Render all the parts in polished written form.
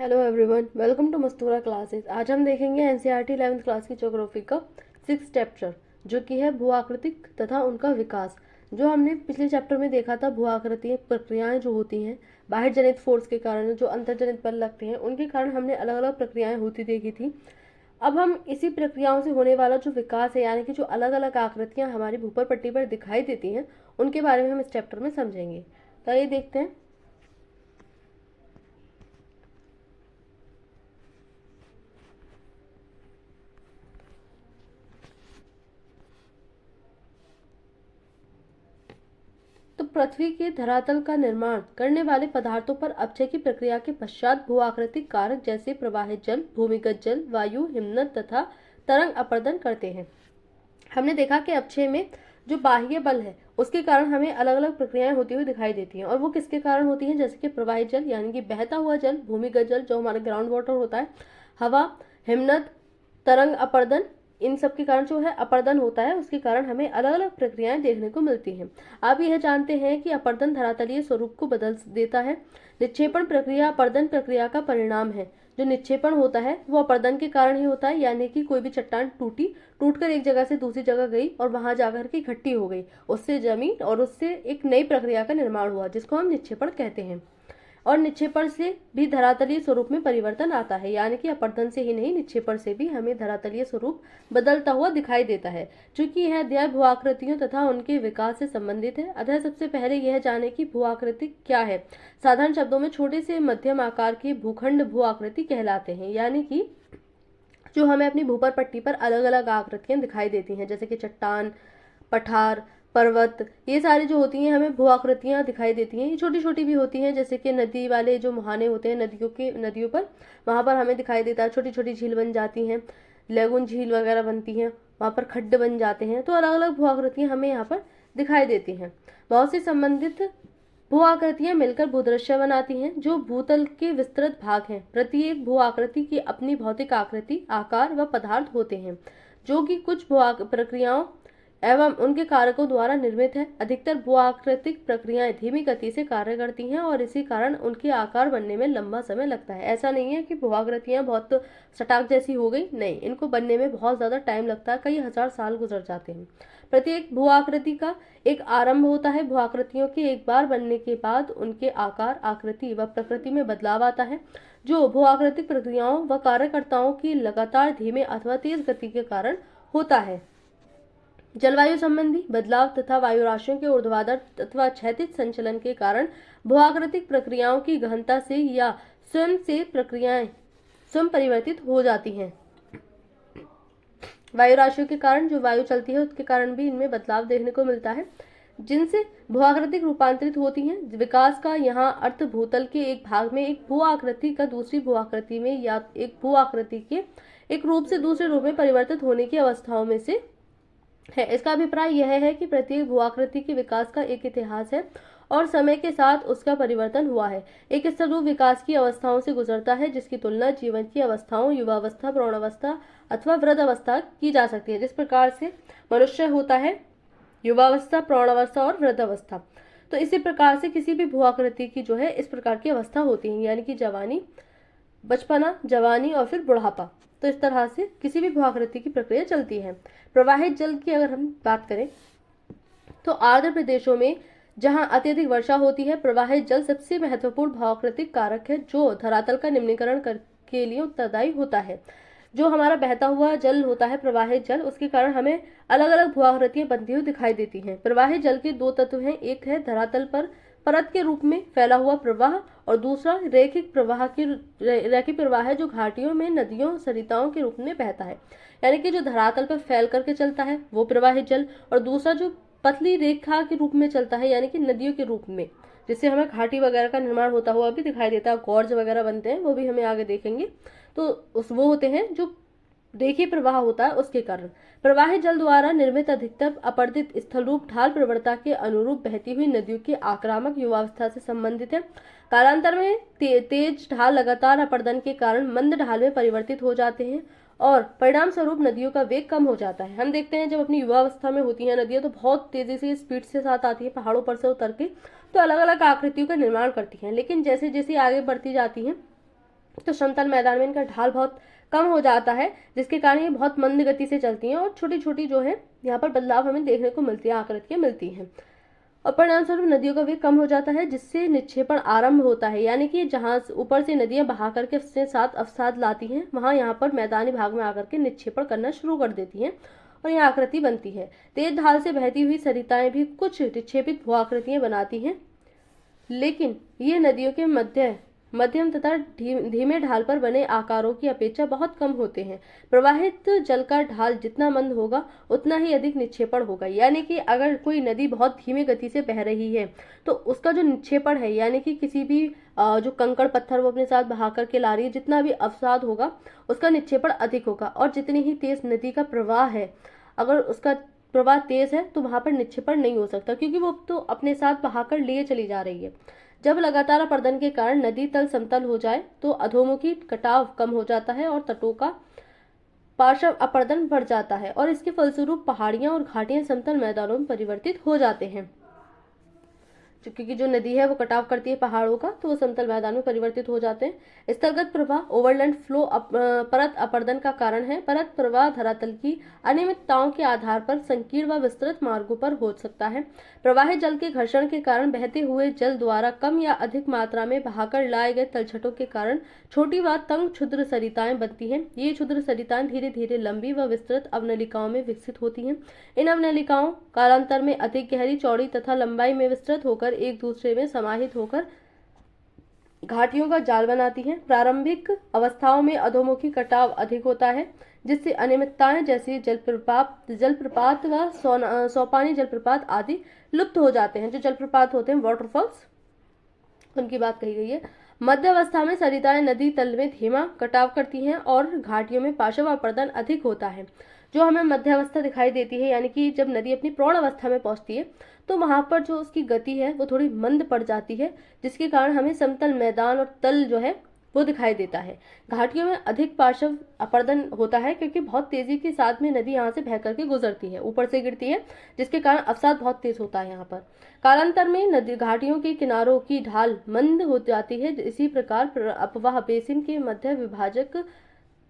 Hello everyone, welcome to Mastura classes. आज हम देखेंगे एनसीईआरटी 11th क्लास की ज्योग्राफी का 6th चैप्टर, जो कि है भू आकृतिक तथा उनका विकास। जो हमने पिछले चैप्टर में देखा था, भू आकृतिक प्रक्रियाएं जो होती हैं बाहर जनित फोर्स के कारण, जो अंतर्जनित बल लगते हैं उनके कारण हमने अलग अलग प्रक्रियाएं होती देखी थी। अब हम इसी प्रक्रियाओं से होने वाला जो विकास है, यानी कि जो अलग अलग आकृतियां हमारी भूपर पट्टी पर दिखाई देती हैं, उनके बारे में हम इस चैप्टर में समझेंगे। तो ये देखते हैं। तो पृथ्वी के धरातल का निर्माण करने वाले पदार्थों पर अपक्षय की प्रक्रिया के पश्चात भू आकृतिक कारक जैसे प्रवाहित जल, भूमिगत जल, वायु, हिमनद तथा तरंग अपरदन करते हैं। हमने देखा कि अपक्षय में जो बाह्य बल है उसके कारण हमें अलग अलग प्रक्रियाएं होती हुई दिखाई देती हैं, और वो किसके कारण होती हैं, जैसे कि प्रवाहित जल यानी कि बहता हुआ जल, भूमिगत जल जो हमारा ग्राउंड वाटर होता है, हवा, हिमनद, तरंग अपरदन, इन सब के कारण जो है अपर्दन होता है, उसके कारण हमें अलग अलग प्रक्रियाएं देखने को मिलती हैं। आप यह जानते हैं कि अपर्दन धरातलीय स्वरूप को बदल देता है। निक्षेपण प्रक्रिया अपर्दन प्रक्रिया का परिणाम है। जो निक्षेपण होता है वो अपर्दन के कारण ही होता है, यानी कि कोई भी चट्टान टूटकर एक जगह से दूसरी जगह गई और वहां जाकर के इकट्ठी हो गई, उससे जमीन और उससे एक नई प्रक्रिया का निर्माण हुआ, जिसको हम निक्षेपण कहते हैं। और निक्षेपण से भी धरातलीय स्वरूप में परिवर्तन आता है, यानी कि अपर्दन से ही नहीं, निक्षेपण से भी हमें धरातलीय स्वरूप बदलता हुआ दिखाई देता है। चूंकि यह अध्याय भू आकृतियों तथा उनके विकास से संबंधित है, अतः सबसे पहले यह जाने कि भू आकृति क्या है। साधारण शब्दों में छोटे से मध्यम आकार के भूखंड भू आकृति कहलाते हैं, यानी कि जो हमें अपनी भूपर पट्टी पर अलग अलग आकृतियां दिखाई देती हैं, जैसे कि चट्टान, पठार, पर्वत, ये सारी जो होती हैं हमें भू आकृतियां दिखाई देती हैं। ये छोटी छोटी भी होती हैं, जैसे कि नदी वाले जो मुहाने होते हैं नदियों पर, वहां पर हमें दिखाई देता है छोटी छोटी झील बन जाती हैं, लेगुन झील वगैरह बनती हैं, वहां पर खड्ड बन जाते हैं। तो अलग अलग भू आकृतियां हमें यहाँ पर दिखाई देती हैं। बहुत सी संबंधित भू आकृतियां मिलकर भूदृश्य बनाती हैं, जो भूतल के विस्तृत भाग हैं। प्रत्येक भू आकृति की अपनी भौतिक आकृति, आकार व पदार्थ होते हैं, जो कि कुछ भू प्रक्रियाओं एवं उनके कारकों द्वारा निर्मित है। अधिकतर भू आकृतिक प्रक्रियाएं धीमी गति से कार्य करती हैं, और इसी कारण उनके आकार बनने में लंबा समय लगता है। ऐसा नहीं है कि भू आकृतियां बहुत सटाक जैसी हो गई, नहीं, इनको बनने में बहुत ज्यादा टाइम लगता है, कई हजार साल गुजर जाते हैं। प्रत्येक भू आकृति का एक आरंभ होता है। भू आकृतियों के एक बार बनने के बाद उनके आकार, आकृति व प्रकृति में बदलाव आता है, जो भू आकृतिक प्रक्रियाओं व कार्यकर्ताओं की लगातार धीमे अथवा तेज गति के कारण होता है। जलवायु संबंधी बदलाव तथा वायु राशियों के ऊर्ध्वाधर अथवा क्षैतिज संचलन के कारण भू आकृतिक प्रक्रियाओं की गहनता से या स्वयं से प्रक्रियाएं स्वयं परिवर्तित हो जाती हैं। वायु राशियों के कारण जो वायु चलती है उसके कारण भी इनमें बदलाव देखने को मिलता है, जिनसे भू आकृतिक रूपांतरित होती हैं। विकास का यहाँ अर्थ भूतल के एक भाग में एक भू आकृति का दूसरी भू आकृति में, या एक भू आकृति के एक रूप से दूसरे रूप में परिवर्तित होने की अवस्थाओं में से है। इसका अभिप्राय यह है कि प्रत्येक भू आकृति के विकास का एक इतिहास है और समय के साथ उसका परिवर्तन हुआ है। एक स्तरूप विकास की अवस्थाओं से गुजरता है, जिसकी तुलना जीवन की अवस्थाओं, युवावस्था, प्रौढ़ावस्था अथवा वृद्धावस्था की जा सकती है। जिस प्रकार से मनुष्य होता है युवावस्था, प्रौढ़ावस्था और वृद्धावस्था, तो इसी प्रकार से किसी भी भू आकृति की जो है इस प्रकार की अवस्था होती है, यानी कि जवानी, बचपना, जवानी और फिर बुढ़ापा। तो इस तरह से किसी भी भू आकृति की प्रक्रिया चलती है। प्रवाहित जल की अगर हम बात करें तो आर्द्र प्रदेशों में जहां अत्यधिक वर्षा होती है, प्रवाहित जल सबसे महत्वपूर्ण भू आकृतिक कारक है, जो धरातल का निम्नीकरण के लिए उत्तरदायी होता है। जो हमारा बहता हुआ जल होता है, प्रवाहित जल, उसके कारण हमें अलग अलग भू आकृतियां बनती हुई दिखाई देती हैं। प्रवाहित जल के दो तत्व हैं, एक है धरातल पर परत के रूप में फैला हुआ प्रवाह, और दूसरा रैखिक प्रवाह है, जो घाटियों में नदियों, सरिताओं के रूप में बहता है, यानी कि जो धरातल पर फैल करके चलता है वो प्रवाहित जल, और दूसरा जो पतली रेखा के रूप में चलता है, यानी कि नदियों के रूप में, जिससे हमें घाटी वगैरह का निर्माण होता हुआ भी दिखाई देता है, गॉर्ज वगैरह बनते हैं, वो भी हमें आगे देखेंगे। तो वो होते हैं जो रेखीय प्रवाह होता है, उसके कारण प्रवाहित जल द्वारा निर्मित अधिकतर अपरदित स्थल रूप ढाल प्रवणता के अनुरूप बहती हुई नदियों की आक्रामक युवावस्था से संबंधित है। कालांतर में तेज ढाल लगातार अपर्दन के कारण मंद ढाल में परिवर्तित हो जाते हैं, और परिणाम स्वरूप नदियों का वेग कम हो जाता है। हम देखते हैं जब अपनी युवावस्था में होती हैं नदियां, तो बहुत तेजी से स्पीड से साथ आती है पहाड़ों पर से उतर के, तो अलग अलग आकृतियों का निर्माण करती हैं। लेकिन जैसे जैसे आगे बढ़ती जाती हैं तो समतल मैदान में इनका ढाल बहुत कम हो जाता है, जिसके कारण ये बहुत मंद गति से चलती हैं और छोटी छोटी जो है यहाँ पर बदलाव हमें देखने को मिलती है, आकृतियां मिलती हैं। और परिणाम स्वरूप नदियों का वेग कम हो जाता है, जिससे निक्षेपण आरंभ होता है, यानी कि जहां ऊपर से नदियां बहा करके अपने साथ अवसाद लाती हैं, वहां यहाँ पर मैदानी भाग में आकर के निक्षेपण करना शुरू कर देती हैं और यह आकृति बनती है। तेज ढाल से बहती हुई सरिताएं भी कुछ निक्षेपित भू आकृतियां बनाती हैं, लेकिन ये नदियों के मध्यम तथा धीमे ढाल पर बने आकारों की अपेक्षा बहुत कम होते हैं। प्रवाहित जल का ढाल जितना मंद होगा उतना ही अधिक निक्षेपण होगा, यानी कि अगर कोई नदी बहुत धीमी गति से बह रही है तो उसका जो निक्षेपण है, यानी कि किसी भी जो कंकड़ पत्थर वो अपने साथ बहा करके ला रही है, जितना भी अवसाद होगा उसका निक्षेपण अधिक होगा। और जितनी ही तेज नदी का प्रवाह है, अगर उसका प्रवाह तेज है तो वहां पर निक्षेपण नहीं हो सकता, क्योंकि वो तो अपने साथ बहाकर लिए चली जा रही है। जब लगातार अपर्दन के कारण नदी तल समतल हो जाए तो अधोमुखी कटाव कम हो जाता है और तटों का पार्श्व अपर्दन बढ़ जाता है और इसके फलस्वरूप पहाड़ियां और घाटियां समतल मैदानों में परिवर्तित हो जाते हैं। क्योंकि जो नदी है वो कटाव करती है पहाड़ों का, तो वो समतल मैदान में परिवर्तित हो जाते हैं। स्थलगत प्रवाह ओवरलैंड फ्लो परत अपर्दन का कारण है। परत प्रवाह धरातल की अनियमितताओं के आधार पर संकीर्ण व विस्तृत मार्गों पर हो सकता है। प्रवाहित जल के घर्षण के कारण बहते हुए जल द्वारा कम या अधिक मात्रा में बहाकर लाए गए तलछटों के कारण छोटी व तंग क्षुद्र सरिताएं बनती हैं। ये क्षुद्र सरिताएं धीरे धीरे लंबी व विस्तृत अवनलिकाओं में विकसित होती हैं। इन अवनलिकाओं कालांतर में अधिक गहरी, चौड़ी तथा लंबाई में विस्तृत होकर एक दूसरे में समाहित होकर घाटियों का जाल बनाती हैं। प्रारंभिक अवस्थाओं में अधोमुखी कटाव अधिक होता है, जिससे अनियमितताएं जैसे जलप्रपात व सोपानी जलप्रपात आदि लुप्त हो जाते हैं। जो जलप्रपात होते हैं, वाटरफॉल्स, उनकी बात कही गई है। मध्य अवस्था में सरिताएं नदी तल में धीमा कटाव करती हैं और घाटियों में पार्श्व अपर्दन अधिक होता है। जो हमें मध्य अवस्था दिखाई देती है, यानी कि जब नदी अपनी प्रौढ़ अवस्था में पहुंचती है तो वहां पर जो उसकी गति है वो थोड़ी मंद पड़ जाती है, जिसके कारण हमें समतल मैदान और तल जो है वो दिखाई देता है। घाटियों में अधिक पार्श्व अपर्दन होता है, क्योंकि बहुत तेजी के साथ में नदी यहाँ से बह करके गुजरती है, ऊपर से गिरती है, जिसके कारण अवसाद बहुत तेज होता है यहाँ पर। कालांतर में नदी घाटियों के किनारों की ढाल मंद हो जाती है। इसी प्रकार अपवाह बेसिन के मध्य विभाजक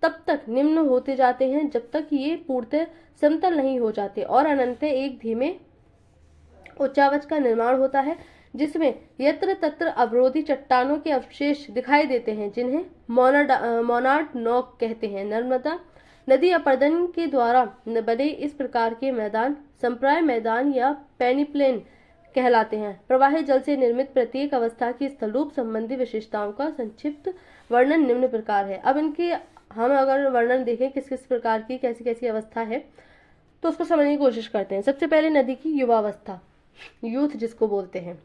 तब तक निम्न होते जाते हैं जब तक ये पूर्णतः समतल नहीं हो जाते और अनंत एक धीमे उच्चावच का निर्माण होता है, जिसमें यत्र तत्र अवरोधी चट्टानों के अवशेष दिखाई देते हैं, जिन्हें मोनाड नॉक कहते हैं। नर्मदा नदी अपर्दन के द्वारा बने इस प्रकार के मैदान संप्राय मैदान या पेनिप्लेन कहलाते हैं। प्रवाहित जल से निर्मित प्रत्येक अवस्था की स्थलरूप संबंधी विशेषताओं का संक्षिप्त वर्णन निम्न प्रकार है। अब इनके हम अगर वर्णन देखें किस किस प्रकार की कैसी कैसी अवस्था है तो उसको समझने की कोशिश करते हैं। सबसे पहले नदी की युवावस्था, यूथ जिसको बोलते हैं।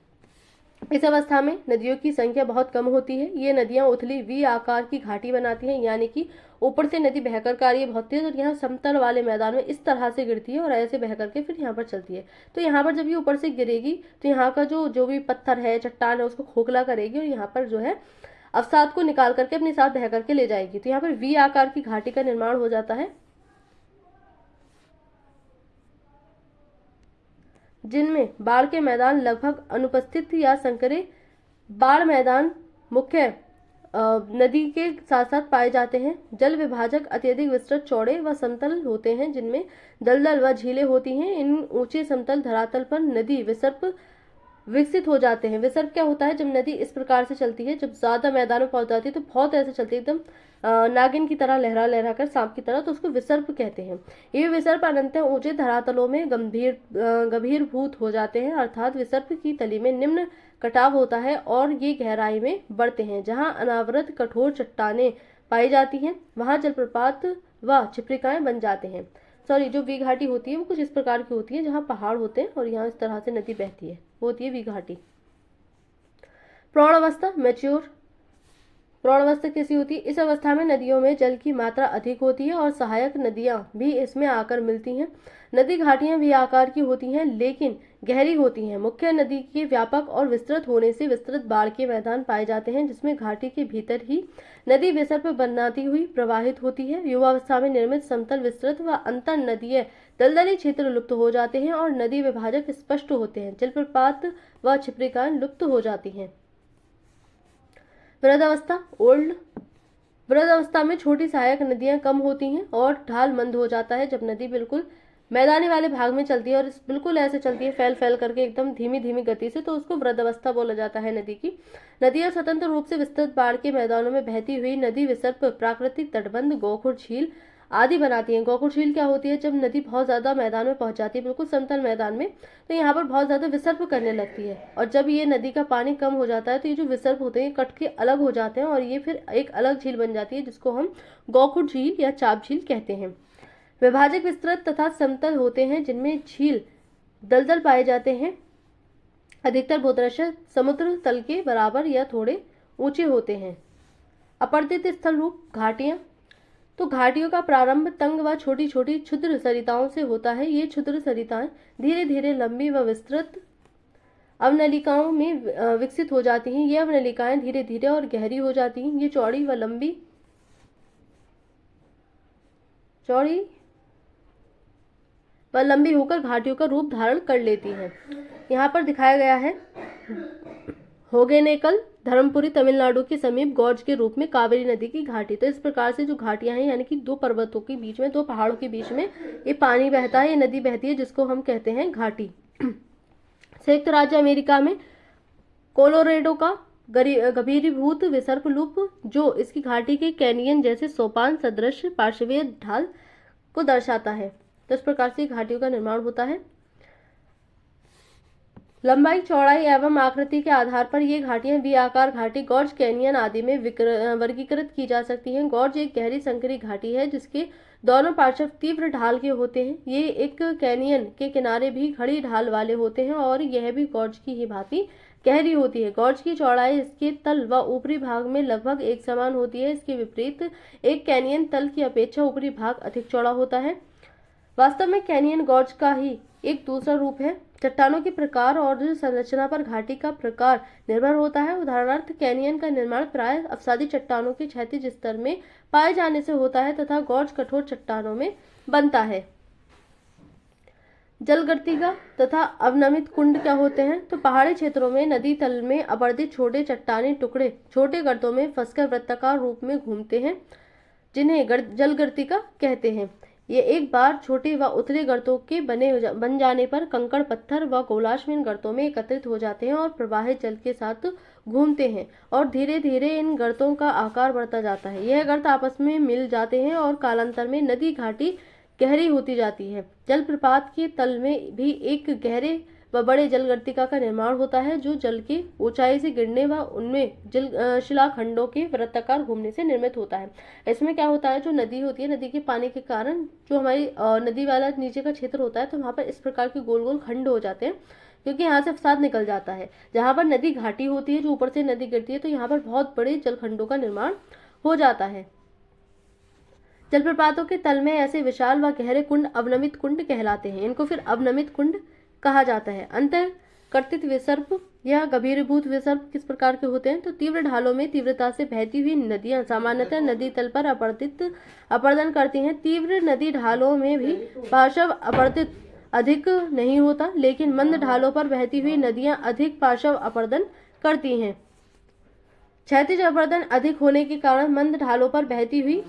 इस अवस्था में नदियों की संख्या बहुत कम होती है। ये नदियां उथली वी आकार की घाटी बनाती हैं, यानी कि ऊपर से नदी बहकर आ रही है बहुत तेज और यहाँ समतल वाले मैदान में इस तरह से गिरती है और ऐसे बह करके फिर यहाँ पर चलती है। तो यहाँ पर जब ये ऊपर से गिरेगी तो यहाँ का जो भी पत्थर है, चट्टान है, उसको खोखला करेगी और यहाँ पर जो है अवसाद को निकाल करके अपने साथ बह करके ले जाएगी। तो यहाँ पर वी आकार की घाटी का निर्माण हो जाता है, जिनमें बाढ़ के मैदान लगभग अनुपस्थित या संकरे बाढ़ मैदान मुख्य नदी के साथ साथ पाए जाते हैं। जल विभाजक अत्यधिक विस्तृत, चौड़े व समतल होते हैं, जिनमें दलदल व झीलें होती हैं। इन ऊंचे समतल धरातल पर नदी विसर्प विकसित हो जाते हैं। विसर्प क्या होता है? जब नदी इस प्रकार से चलती है, जब ज्यादा मैदान में पहुंच जाती है तो बहुत ऐसे चलती है, एकदम नागिन की तरह लहरा लहरा कर, सांप की तरह, तो उसको विसर्प कहते हैं। ये विसर्प अनंत ऊंचे धरातलों में गंभीरभूत हो जाते हैं, अर्थात विसर्प की तली में निम्न कटाव होता है और ये गहराई में बढ़ते हैं। जहाँ अनावृत कठोर चट्टानें पाई जाती हैं वहां जलप्रपात व छिप्रिकाएं बन जाते हैं। जो वी घाटी होती है वो कुछ इस प्रकार की होती है, जहाँ पहाड़ होते हैं और यहाँ इस तरह से नदी बहती है, वो होती है वी घाटी। प्रौढ़ अवस्था, मैच्योर। प्रौढ़ अवस्था कैसी होती है? इस अवस्था में नदियों में जल की मात्रा अधिक होती है और सहायक नदियां भी इसमें आकर मिलती हैं। नदी घाटियां भी आकार की होती हैं लेकिन गहरी होती हैं। मुख्य नदी के व्यापक और विस्तृत होने से विस्तृत बाढ़ के मैदान पाए जाते हैं, जिसमें घाटी के भीतर ही नदी विसर्प बनाती हुई प्रवाहित होती है। युवावस्था में निर्मित समतल, विस्तृत व अंतर नदीय दलदली क्षेत्र लुप्त हो जाते हैं और नदी विभाजक स्पष्ट होते हैं। जलप्रपात व छिप्रिकाएं लुप्त हो जाती हैं। वृद्धावस्था, ओल्ड वृद्ध अवस्था में छोटी सहायक नदियां कम होती हैं और ढाल मंद हो जाता है। जब नदी बिल्कुल मैदानी वाले भाग में चलती है और बिल्कुल ऐसे चलती है फैल फैल करके एकदम धीमी धीमी गति से, तो उसको वृद्ध अवस्था बोला जाता है नदी की। नदी और स्वतंत्र रूप से विस्तृत बाढ़ के मैदानों में बहती हुई नदी विसर्प प्राकृतिक तटबंध, गोखुर झील आदि बनाती है। गोखुर झील क्या होती है? जब नदी बहुत ज्यादा मैदान में पहुंच जाती है, बिल्कुल समतल मैदान में, तो यहाँ पर बहुत ज्यादा विसर्प करने लगती है, और जब ये नदी का पानी कम हो जाता है तो ये जो विसर्प होते हैं कट के अलग हो जाते हैं और ये फिर एक अलग झील बन जाती है, जिसको हम गोखुर झील या चाप झील कहते हैं। विभाजक विस्तृत तथा समतल होते हैं, जिनमें झील दलदल पाए जाते हैं। अधिकतर भूदृश्य समुद्र तल के बराबर या थोड़े ऊंचे होते हैं। अपर्दित स्थल रूप घाटियां, तो घाटियों का प्रारंभ तंग व छोटी छोटी क्षुद्र सरिताओं से होता है। ये क्षुद्र सरिताएं धीरे धीरे लंबी व विस्तृत अवनलिकाओं में विकसित हो जाती हैं। ये अवनलिकाएं धीरे धीरे और गहरी हो जाती हैं। ये चौड़ी व लंबी होकर घाटियों का रूप धारण कर लेती हैं। यहाँ पर दिखाया गया है होगेनेकल, धर्मपुरी, तमिलनाडु के समीप गॉर्ज के रूप में कावेरी नदी की घाटी। तो इस प्रकार से जो घाटियां हैं, यानी कि दो पर्वतों के बीच में, दो पहाड़ों के बीच में ये पानी बहता है, ये नदी बहती है, जिसको हम कहते हैं घाटी। संयुक्त राज्य अमेरिका में कोलोरेडो का गभीरीभूत विसर्प लूप, जो इसकी घाटी के कैनियन जैसे सोपान सदृश पार्श्वीय ढाल को दर्शाता है। तो इस प्रकार से घाटियों का निर्माण होता है। लंबाई, चौड़ाई एवं आकृति के आधार पर ये घाटियां वी आकार घाटी, गॉर्ज, कैनियन आदि में वर्गीकृत की जा सकती हैं। गॉर्ज एक गहरी संकरी घाटी है जिसके दोनों पार्श्व तीव्र ढाल के होते हैं। ये एक कैनियन के किनारे भी खड़ी ढाल वाले होते हैं और यह भी गॉर्ज की ही भांति गहरी होती है। गॉर्ज की चौड़ाई इसके तल व ऊपरी भाग में लगभग एक समान होती है। इसके विपरीत एक कैनियन तल की अपेक्षा ऊपरी भाग अधिक चौड़ा होता है। वास्तव में कैनियन गॉर्ज का ही एक दूसरा रूप है। चट्टानों के प्रकार और संरचना पर घाटी का प्रकार निर्भर होता है। उदाहरणार्थ, कैनियन का निर्माण प्राय अवसादी चट्टानों के क्षैतिज स्तर में पाए जाने से होता है तथा गॉर्ज कठोर चट्टानों में बनता है। जलगर्तिका तथा अवनमित कुंड क्या होते हैं? तो पहाड़ी क्षेत्रों में नदी तल में अपर्दित छोटे चट्टानी टुकड़े छोटे गर्तों में फंसकर वृत्ताकार रूप में घूमते हैं, जिन्हें जलगर्तिका कहते हैं। ये एक बार छोटे व उथले गर्तों के बन जाने पर कंकड़, पत्थर व गोलाश में इन गर्तों में एकत्रित हो जाते हैं और प्रवाहित जल के साथ घूमते हैं और धीरे धीरे इन गर्तों का आकार बढ़ता जाता है। यह गर्त आपस में मिल जाते हैं और कालांतर में नदी घाटी गहरी होती जाती है। जलप्रपात के तल में भी एक गहरे व बड़े जलगर्तिका का निर्माण होता है, जो जल के ऊंचाई से गिरने व उनमें शिलाखंडों के वृत्ताकार घूमने से निर्मित होता है। इसमें क्या होता है, जो नदी होती है, नदी के पानी के कारण जो हमारी नदी वाला नीचे का क्षेत्र होता है, तो वहां पर इस प्रकार के गोल गोल खंड हो जाते हैं, क्योंकि यहाँ से फसाद निकल जाता है। जहाँ पर नदी घाटी होती है, जो ऊपर से नदी गिरती है, तो यहाँ पर बहुत बड़े जलखंडों का निर्माण हो जाता है। जलप्रपातों के तल में ऐसे विशाल व गहरे कुंड अवनमित कुंड कहलाते हैं। इनको फिर अवनमित कुंड कहा जाता है। अंतर कर्तित विसर्प या गभीरीभूत विसर्प किस प्रकार के होते हैं? तो तीव्र ढालों में तीव्रता से बहती हुई नदियां सामान्यतः नदी तल पर अपरदन करती हैं। तीव्र नदी ढालों में भी पार्श्व अपरदित अधिक नहीं होता, लेकिन मंद ढालों पर बहती हुई नदियां अधिक पार्श्व अपरदन करती हैं। क्षैतिज अपरदन अधिक होने के कारण मंद ढालों पर बहती हुई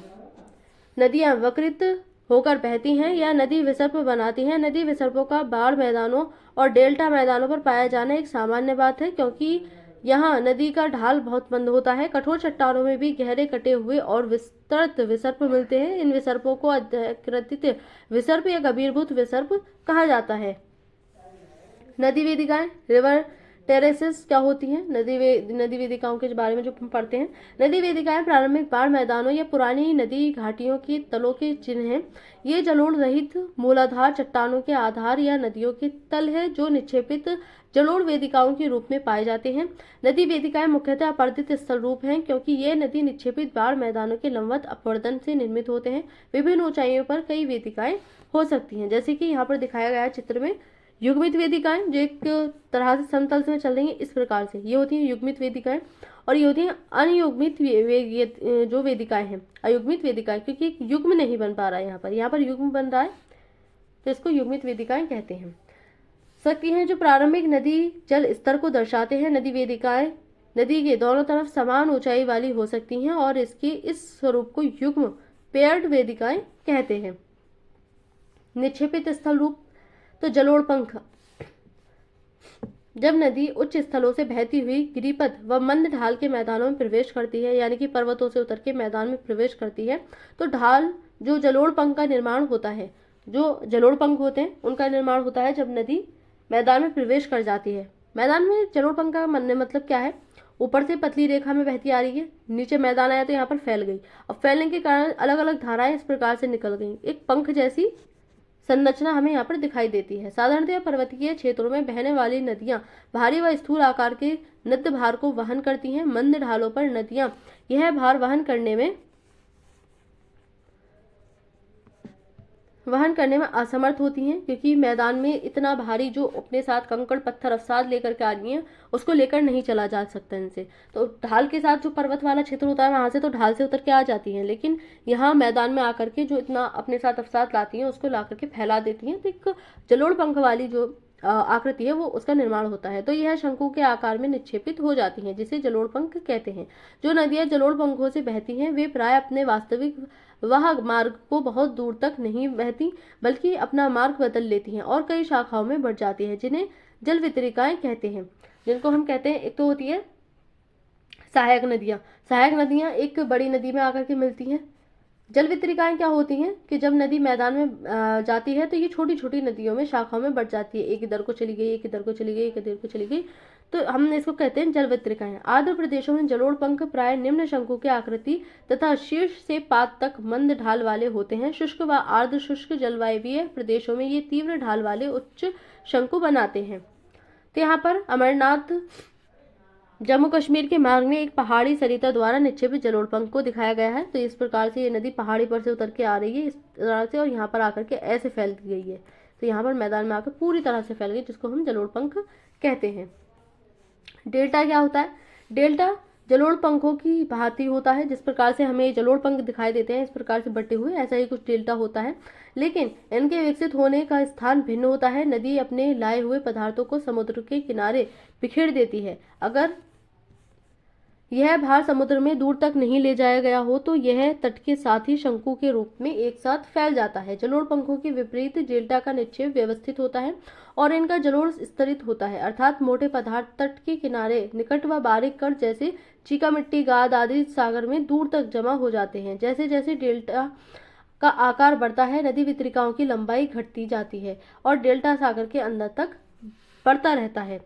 नदियां वक्रित होकर बहती हैं या नदी विसर्प बनाती हैं। नदी विसर्पों का बाढ़ मैदानों और डेल्टा मैदानों पर पाया जाना एक सामान्य बात है, क्योंकि यहाँ नदी का ढाल बहुत मंद होता है। कठोर चट्टानों में भी गहरे कटे हुए और विस्तृत विसर्प मिलते हैं। इन विसर्पों को अधिकृत विसर्प या गभीरभूत विसर्प कहा जाता है। नदी वेदिकाएं, रिवर टेरेसेस क्या होती हैं? नदी वेदिकाओं के बारे में जो हम पढ़ते हैं, नदी वेदिकाएं प्रारंभिक बाढ़ मैदानों या पुरानी नदी घाटियों के तलों के चिन्ह हैं। ये जलोढ़ रहित मूलाधार चट्टानों के आधार या नदियों के तल है, जो निक्षेपित जलोढ़ वेदिकाओं के रूप में पाए जाते हैं। नदी वेदिकाएं मुख्यतः अपर्दित स्थल रूप हैं, क्योंकि ये नदी निक्षेपित बाढ़ मैदानों के लंबवत अपवर्तन से निर्मित होते हैं। विभिन्न ऊंचाइयों पर कई वेदिकाएं हो सकती हैं, जैसे कि यहाँ पर दिखाया गया है चित्र में। युग्मित वेदिकाएं जो एक तरह से समतल में चल रही हैं, इस प्रकार से ये होती हैं युग्मित वेदिकाएं, और ये होती हैं अनयुग्मित जो वेदिकाएं हैं, अयुग्मित वेदिकाएं, क्योंकि एक युग्म नहीं बन पा रहा है। यहाँ पर युग्म बन रहा है, तो इसको युग्मित वेदिकाएं कहते हैं। सकती हैं जो प्रारंभिक नदी जल स्तर को दर्शाते हैं। नदी वेदिकाएं नदी के दोनों तरफ समान ऊंचाई वाली हो सकती हैं और इसके इस स्वरूप को युग्म पेयर्ड वेदिकाएं कहते हैं। निक्षेपित स्थल रूप तो जलोढ़ पंख। जब नदी उच्च स्थलों से बहती हुई गिरिपथ व मंद ढाल के मैदानों में प्रवेश करती है, यानी कि पर्वतों से उतर के मैदान में प्रवेश करती है, तो ढाल जो जलोढ़ पंख का निर्माण होता है, जो जलोढ़ पंख होते हैं उनका निर्माण होता है जब नदी मैदान में प्रवेश कर जाती है। मैदान में जलोढ़ पंख का मतलब क्या है? ऊपर से पतली रेखा में बहती आ रही है, नीचे मैदान आया तो यहाँ पर फैल गई, अब फैलने के कारण अलग अलग धाराएं इस प्रकार से निकल गई, एक पंख जैसी संरचना हमें यहाँ पर दिखाई देती है। साधारणतः पर्वतीय क्षेत्रों में बहने वाली नदियां भारी व स्थूल आकार के नद्य भार को वहन करती हैं। मंद ढालों पर नदियां यह भार वहन करने में असमर्थ होती हैं, क्योंकि मैदान में इतना भारी जो अपने साथ कंकड़ पत्थर अवसाद लेकर के आ रही हैं उसको लेकर नहीं चला जा सकता इनसे। तो ढाल के साथ जो पर्वत वाला क्षेत्र होता है वहां से तो ढाल से उतर के आ जाती हैं, लेकिन यहाँ मैदान में आकर के जो इतना अपने साथ अवसाद लाती हैं उसको ला करके फैला देती हैं। तो एक जलोढ़ पंख वाली जो आकृति है वो उसका निर्माण होता है। तो यह शंकु के आकार में निक्षेपित हो जाती हैं, जिसे जलोढ़ पंख कहते हैं। जो नदियां जलोढ़ पंखों से बहती हैं वे प्राय अपने वास्तविक वह मार्ग को बहुत दूर तक नहीं बहती, बल्कि अपना मार्ग बदल लेती हैं और कई शाखाओं में बढ़ जाती है, जिन्हें जल वितरिकाएं कहते हैं। जिनको हम कहते हैं, एक तो होती है सहायक नदियां। सहायक नदियां एक बड़ी नदी में आकर के मिलती हैं। जल वितरिकाएं क्या होती हैं कि जब नदी मैदान में जाती है तो ये छोटी छोटी नदियों में शाखाओं में बढ़ जाती है, एक इधर को चली गई, एक इधर को चली गई, एक इधर को चली गई, तो हम इसको कहते हैं जल वितरिकाएं। आर्द्र प्रदेशों में जलोढ़ पंख प्राय निम्न शंकु की आकृति तथा शीर्ष से पाद तक मंद ढाल वाले होते हैं। शुष्क व आर्द्र शुष्क जलवायवीय प्रदेशों में ये तीव्र ढाल वाले उच्च शंकु बनाते हैं। तो यहाँ पर अमरनाथ जम्मू कश्मीर के मार्ग में एक पहाड़ी सरिता द्वारा निक्षेपित जलोढ़ पंख को दिखाया गया है। तो इस प्रकार से ये नदी पहाड़ी पर से उतर के आ रही है इस तरह से, और यहाँ पर आकर के ऐसे फैल गई है। तो यहाँ पर मैदान में आकर पूरी तरह से फैल गई, जिसको हम जलोढ़ पंख कहते हैं। डेल्टा क्या होता है? डेल्टा जलोढ़ पंखों की भांति होता है। जिस प्रकार से हमें जलोढ़ पंख दिखाई देते हैं इस प्रकार से बटे हुए, ऐसा ही कुछ डेल्टा होता है, लेकिन इनके विकसित होने का स्थान भिन्न होता है। नदी अपने लाए हुए पदार्थों को समुद्र के किनारे बिखेर देती है। अगर यह भार समुद्र में दूर तक नहीं ले जाया गया हो तो यह तट के साथ ही शंकु के रूप में एक साथ फैल जाता है। जलोढ़ पंखों के विपरीत डेल्टा का निक्षेप व्यवस्थित होता है और इनका जलोढ़ स्तरित होता है, अर्थात मोटे पदार्थ तट के किनारे निकट व बारीक कण जैसे चीका मिट्टी, गाद आदि सागर में दूर तक जमा हो जाते हैं। जैसे जैसे डेल्टा का आकार बढ़ता है नदी वितरिकाओं की लंबाई घटती जाती है और डेल्टा सागर के अंदर तक बढ़ता रहता है।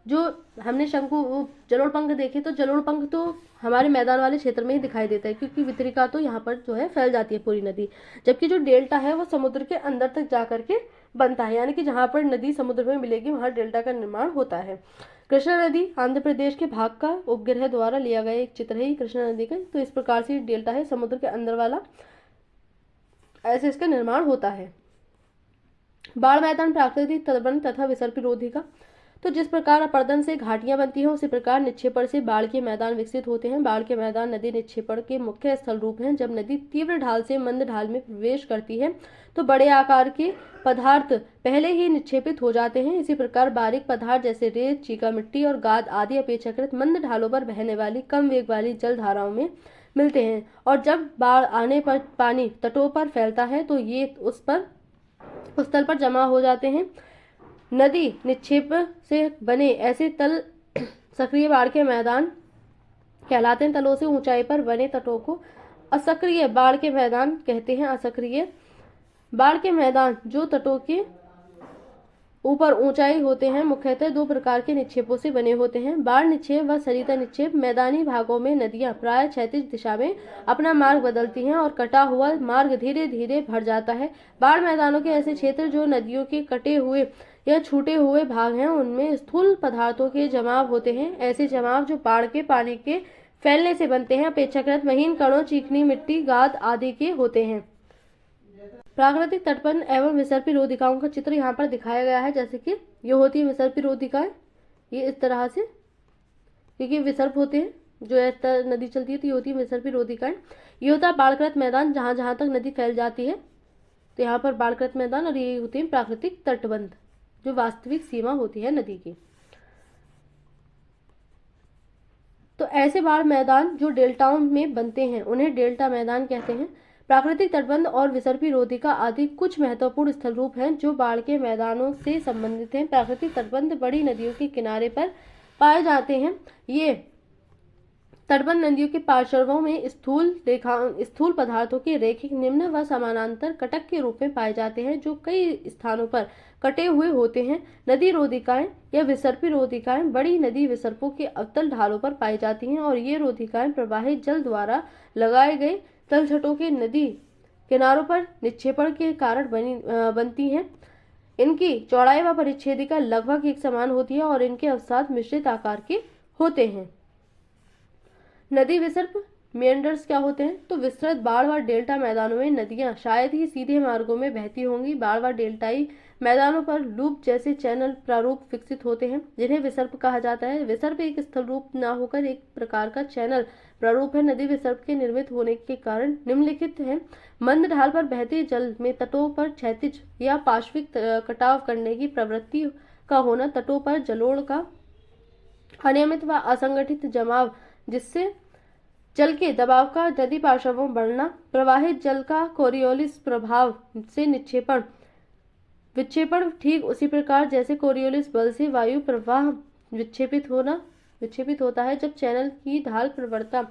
जो हमने शंकु जलोढ़ पंख देखे, तो जलोढ़ पंख तो हमारे मैदान वाले क्षेत्र में ही दिखाई देता है, क्योंकि वितरिका तो यहाँ पर जो है फैल जाती है पूरी नदी, जबकि जो डेल्टा है वो समुद्र के अंदर तक जा करके बनता है, यानी कि जहाँ पर नदी समुद्र में मिलेगी वहाँ डेल्टा का निर्माण होता है। कृष्णा नदी आंध्र प्रदेश के भाग का उपग्रह द्वारा लिया गया एक चित्र है कृष्णा नदी का। तो इस प्रकार से डेल्टा है समुद्र के अंदर वाला, ऐसे इसका निर्माण होता है। बाढ़ मैदान प्राकृतिक तटबंध तथा विसर्पिरोधी का। तो जिस प्रकार अपर्दन से घाटियां बनती हैं उसी प्रकार निक्षेपण से बाढ़ के मैदान विकसित होते हैं। बाढ़ के मैदान नदी निक्षेपण के मुख्य स्थल रूप हैं। जब नदी तीव्र ढाल से मंद ढाल में प्रवेश करती है तो बड़े आकार के पदार्थ पहले ही निक्षेपित हो जाते हैं। इसी प्रकार बारीक पदार्थ जैसे रेत, चीका मिट्टी और गाद आदि अपेक्षाकृत मंद ढालों पर बहने वाली कम वेग वाली जल धाराओं में मिलते हैं, और जब बाढ़ आने पर पानी तटों पर फैलता है तो ये उस स्थल पर जमा हो जाते हैं। नदी निक्षेप से बने ऐसे तल सक्रिय बाढ़ के मैदान कहलाते हैं। तलों से ऊंचाई पर बने तटों को असक्रिय बाढ़ के मैदान कहते हैं। असक्रिय बाढ़ के मैदान जो तटों के ऊपर ऊंचाई होते हैं मुख्यतः दो प्रकार के निक्षेपों से बने होते हैं, बाढ़ निक्षेप व सरिता निक्षेप। मैदानी भागों में नदियां प्राय क्षैतिज दिशा में अपना मार्ग बदलती हैं और कटा हुआ मार्ग धीरे धीरे भर जाता है। बाढ़ मैदानों के ऐसे क्षेत्र जो नदियों के कटे हुए या छूटे हुए भाग हैं उनमें स्थूल पदार्थों के जमाव होते हैं। ऐसे जमाव जो बाढ़ के पानी के फैलने से बनते हैं अपेक्षाकृत महीन कणों, चिकनी मिट्टी, गाद आदि के होते हैं। प्राकृतिक तटबंध एवं विसर्पी रोधिकाओं का चित्र यहाँ पर दिखाया गया है। जैसे कि ये होती है विसर्पी रोधिकाएं, ये इस तरह से, क्योंकि विसर्प होते हैं जो नदी चलती है तो ये होती है विसर्पी रोधिकाएं। ये होता है बाढ़कृत मैदान जहाँ जहाँ तक नदी फैल जाती है, तो यहाँ पर बाढ़कृत मैदान, और ये होती है प्राकृतिक तटबंध जो वास्तविक सीमा होती है नदी की। तो ऐसे बाढ़ मैदान जो डेल्टाओं में बनते हैं उन्हें डेल्टा मैदान कहते हैं। प्राकृतिक तटबंध और विसर्पी रोधिका आदि कुछ महत्वपूर्ण स्थल रूप हैं जो बाढ़ के मैदानों से संबंधित हैं। प्राकृतिक तटबंध बड़ी नदियों के किनारे पर पाए जाते हैं। ये तटबंध नदियों के पार्श्वों में स्थूल पदार्थों के रेखिक निम्न व समानांतर कटक के रूप में पाए जाते हैं जो कई स्थानों पर कटे हुए होते हैं। नदी रोधिकाएं या विसर्पी रोधिकाएं बड़ी नदी विसर्पों के अवतल ढालों पर पाई जाती हैं और ये रोधिकाएं प्रवाहित जल द्वारा लगाए गए तलछटों के नदी किनारों पर निक्षेपण के कारण बनती हैं। इनकी चौड़ाई व परिच्छेदिका लगभग एक समान होती है और इनके अवसाद मिश्रित आकार के होते हैं। नदी विसर्प मेंडर्स क्या होते हैं? तो विस्तृत बाढ़ व डेल्टा मैदानों में नदियां शायद ही सीधे मार्गों में बहती होंगी। बाढ़ व डेल्टाई मैदानों पर लूप जैसे चैनल प्रारूप विकसित होते हैं जिन्हें विसर्प कहा जाता है। विसर्प एक स्थल रूप न होकर एक प्रकार का चैनल प्रारूप है। नदी विसर्प के निर्मित होने के कारण निम्नलिखित हैं। मंद ढाल पर बहते जल में तटों पर क्षैतिज या पार्श्विक कटाव करने की प्रवृत्ति का होना, तटों पर जलोढ़ का अनियमित व असंगठित जमाव जिससे जल के दबाव का नदी पार्श्वों बढ़ना, प्रवाहित जल का कोरियोलिस प्रभाव से विक्षेपण ठीक उसी प्रकार जैसे कोरियोलिस बल से वायु प्रवाह विक्षेपित होता है। जब चैनल की ढाल प्रवणता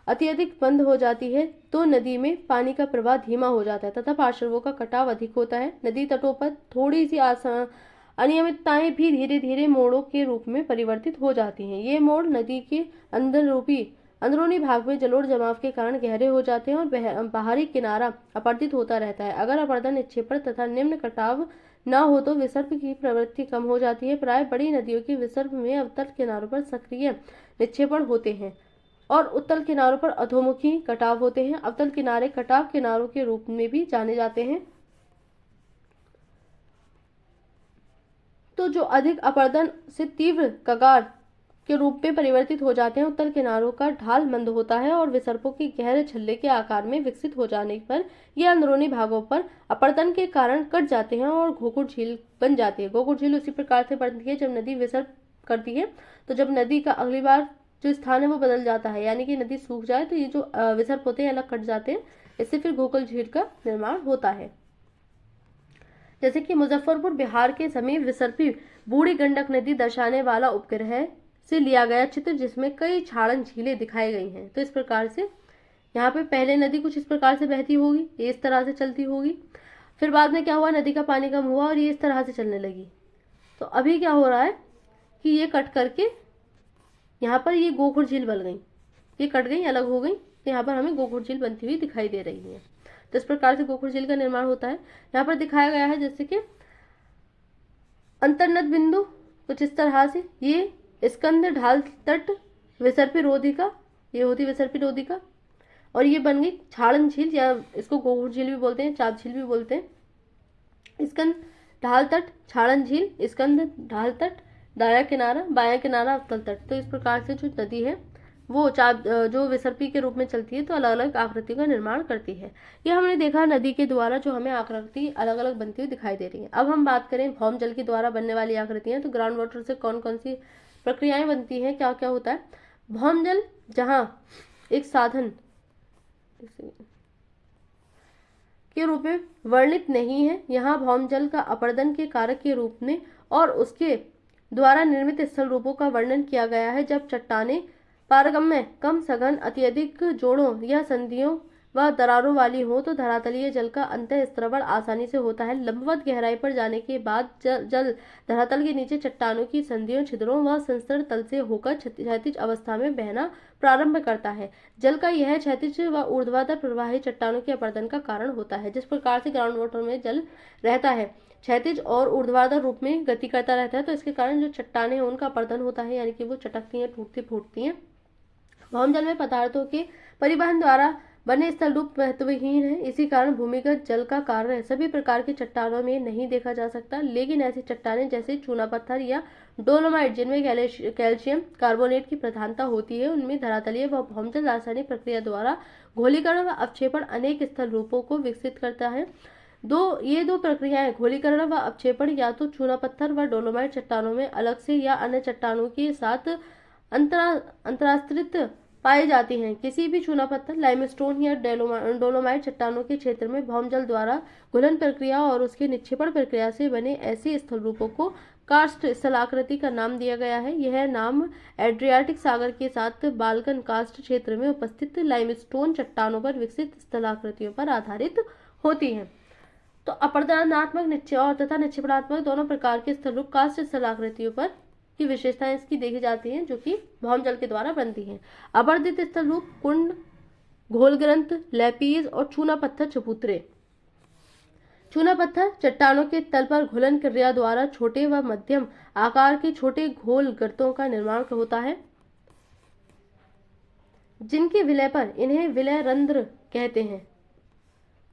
अत्यधिक बंद हो जाती है तो नदी में पानी का प्रवाह धीमा हो जाता है तथा पार्श्वों का कटाव अधिक होता है। नदी तटों पर थोड़ी सी अनियमितताएं भी धीरे धीरे मोड़ों के रूप में परिवर्तित हो जाती हैं। ये मोड़ नदी के अंदरूनी भाग में जलोढ़ जमाव के कारण गहरे हो जाते हैं और बाहरी किनारा अपरदित होता रहता है। अगर अपरदन, निक्षेपण तथा निम्न कटाव न हो तो विसर्प की प्रवृत्ति कम हो जाती है। प्राय बड़ी नदियों के विसर्प में अवतल किनारों पर सक्रिय निक्षेपण होते हैं और उत्तल किनारों पर अधोमुखी कटाव होते हैं। अवतल किनारे कटाव किनारों के रूप में भी जाने जाते हैं। तो जो अधिक अपरदन से तीव्र कगार के रूप में परिवर्तित हो जाते हैं। उत्तल किनारों का ढाल मंद होता है और विसर्पों के गहरे छल्ले के आकार में विकसित हो जाने पर यह अंदरूनी भागों पर अपरदन के कारण कट जाते हैं और घोघुर झील बन जाती है। घोघुर झील उसी प्रकार से बनती है जब नदी विसर्प करती है। तो जब नदी का अगली बार जो स्थान है वो बदल जाता है, यानी कि नदी सूख जाए तो ये जो विसर्प होते हैं अलग कट जाते हैं। इससे फिर घोघुर झील का निर्माण होता है। जैसे कि मुजफ्फरपुर बिहार के समीप विसर्पी बूढ़ी गंडक नदी दर्शाने वाला उपग्रह से लिया गया चित्र जिसमें कई छाड़न झीलें दिखाई गई हैं। तो इस प्रकार से यहाँ पे पहले नदी कुछ इस प्रकार से बहती होगी, ये इस तरह से चलती होगी। फिर बाद में क्या हुआ, नदी का पानी कम हुआ और ये इस तरह से चलने लगी। तो अभी क्या हो रहा है कि ये कट करके यहाँ पर ये गोखुर झील बन गई, ये कट गई, अलग हो गई। तो यहाँ पर हमें गोखुर झील बनती हुई दिखाई दे रही है। तो इस प्रकार से गोखुर झील का निर्माण होता है। यहाँ पर दिखाया गया है जैसे कि अंतर्नद बिंदु कुछ इस तरह से, ये स्कंद ढाल तट विसर्पी रोधिका, ये होती विसर्पी रोधिका, और ये बन गई छाड़न झील या इसको गोखुर झील भी बोलते हैं, चाप झील भी बोलते हैं। स्कंद ढाल तट, छाड़न झील, स्कंद ढाल तट, दायां किनारा, बायां किनारा, अवतल तट। तो इस प्रकार से जो नदी है वो जो विसर्पी के रूप में चलती है तो अलग अलग आकृतियों का निर्माण करती है। ये हमने देखा नदी के द्वारा जो हमें आकृति अलग अलग बनती हुई दिखाई दे रही है। अब हम बात करें भौम जल के द्वारा बनने वाली आकृतियां। तो ग्राउंड वाटर से कौन कौन सी प्रक्रियाएं बनती हैं, क्या क्या होता है। भौम जल जहां एक साधन के रूप में वर्णित नहीं है, यहाँ भौम जल का अपरदन के कारक के रूप में और उसके द्वारा निर्मित स्थल रूपों का वर्णन किया गया है। जब चट्टाने पारगम्य, कम सघन, अत्यधिक जोड़ों या संधियों व दरारों वाली हो तो धरातलीय जल का अंतःस्त्रवण आसानी से होता है। लंबवत गहराई पर जाने के बाद जल धरातल के नीचे चट्टानों की संधियों, छिद्रों व संस्तर तल से होकर क्षैतिज अवस्था में बहना प्रारंभ करता है। जल का यह क्षैतिज व ऊर्ध्वाधर प्रवाही चट्टानों के अपरदन का कारण होता है। जिस प्रकार से ग्राउंड वाटर में जल रहता है क्षैतिज और ऊर्ध्वाधर रूप में गति करता रहता है, तो इसके कारण जो चट्टाने हैं उनका अपरदन होता है, यानी कि वो चटकती हैं, टूटती फूटती हैं। भौम जल में पदार्थों के परिवहन द्वारा बने स्थल रूप महत्वहीन है। इसी कारण भूमिगत जल का कार्य सभी प्रकार की चट्टानों में नहीं देखा जा सकता। लेकिन ऐसी चट्टानें जैसे चूना पत्थर या डोलोमाइट जिनमें कैल्शियम कार्बोनेट की प्रधानता होती है, उनमें धरातलीय व भौम जल रासायनिक प्रक्रिया द्वारा घोलीकरण व अपक्षेपण अनेक स्थल रूपों को विकसित करता है। ये दो प्रक्रियाएं घोलीकरण व अपक्षेपण या तो चूना पत्थर व डोलोमाइट चट्टानों में अलग से या अन्य चट्टानों के साथ अंतराश्रित पाई जाती हैं। किसी भी चूना पत्थर, लाइमस्टोन या डोलोमाइट चट्टानों के क्षेत्र में भौमजल द्वारा घुलन प्रक्रिया और उसके निक्षेपण प्रक्रिया से बने ऐसे स्थल रूपों को कार्स्ट स्थलाकृति का नाम दिया गया है। यह नाम एड्रियाटिक सागर के साथ बाल्कन कार्स्ट क्षेत्र में उपस्थित लाइमस्टोन चट्टानों पर विकसित स्थलाकृतियों पर आधारित होती हैं। तो अपरदनात्मक और तथा निक्षेपणात्मक दोनों प्रकार के स्थल रूप कार्स्ट स्थलाकृतियों पर की विशेषताएं इसकी देखी जाती हैं, जो कि भौमजल के द्वारा बनती हैं। अपर्दित स्थल रूप कुंड, घोलग्रंथ, लैपीज और चूना पत्थर चबूतरे। चूना पत्थर चट्टानों के तल पर घुलन क्रिया द्वारा छोटे व मध्यम आकार के छोटे घोल गर्तों का निर्माण होता है, जिनके विलय पर इन्हें विलय रंध्र कहते हैं।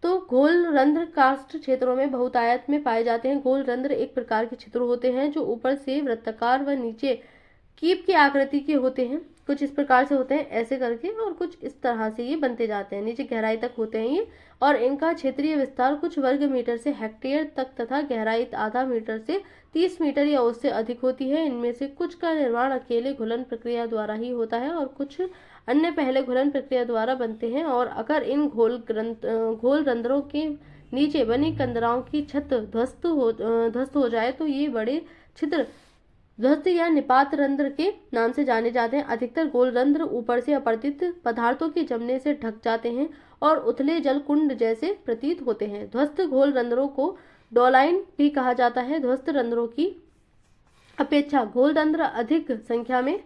तो घोल रंध्र कार्स्ट क्षेत्रों में बहुतायत में पाए जाते हैं। घोल रंध्र एक प्रकार के छिद्र होते हैं जो ऊपर से वृत्ताकार व नीचे कीप की आकृति के होते हैं। कुछ इस प्रकार से होते हैं ऐसे करके, और कुछ इस तरह से ये बनते जाते हैं। नीचे गहराई तक होते हैं ये, और इनका क्षेत्रीय विस्तार कुछ वर्ग मीटर से हेक्टेयर तक तथा गहराई आधा मीटर से 30 मीटर या उससे अधिक होती है। इनमें से कुछ का निर्माण अकेले घुलन प्रक्रिया द्वारा ही होता है और कुछ अन्य पहले घुलन प्रक्रिया द्वारा बनते हैं। और अगर इन घोल रंध्रों के नीचे बनी कंदराओं की छत ध्वस्त हो जाए तो ये बड़े छिद्र ध्वस्त या निपात रंध्र के नाम से जाने जाते हैं। अधिकतर गोल रंध्र ऊपर से अपरदित पदार्थों के जमने से ढक जाते हैं और उथले जल कुंड जैसे प्रतीत होते हैं। ध्वस्त घोल रंध्रों को डोलाइन भी कहा जाता है। ध्वस्त रंध्रों की अपेक्षा घोल रंध्र अधिक संख्या में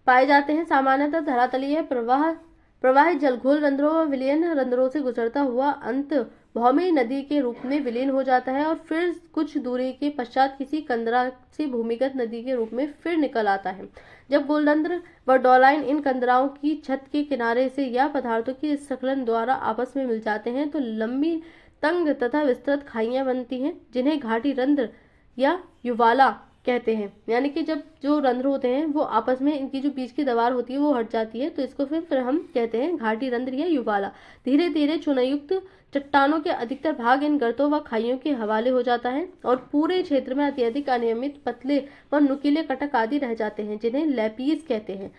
पाए जाते हैं। सामान्यतः धरातलीय प्रवाहित जल घोल रंध्रों व विलयन रंध्रों से गुजरता हुआ अंत भौमी नदी के रूप में विलीन हो जाता है और फिर कुछ दूरी के पश्चात किसी कंदरा से भूमिगत नदी के रूप में फिर निकल आता है। जब गोलरंध्र व डोलाइन इन कंदराओं की छत के किनारे से या पदार्थों के स्खलन द्वारा आपस में मिल जाते हैं तो लंबी, तंग तथा विस्तृत खाइयां बनती हैं, जिन्हें घाटी रंध्र या युवाला कहते हैं। यानी कि जब जो रंध्र होते हैं वो आपस में, इनकी जो बीच की दीवार होती है वो हट जाती है, तो इसको फिर हम कहते हैं घाटी रंध्र या युवाला। धीरे धीरे चूनायुक्त चट्टानों के अधिकतर भाग इन गर्तों व खाइयों के हवाले हो जाता है और पूरे क्षेत्र में अत्यधिक अनियमित पतले व नुकीले कटक आदि रह जाते हैं, जिन्हें लैपीज कहते हैं।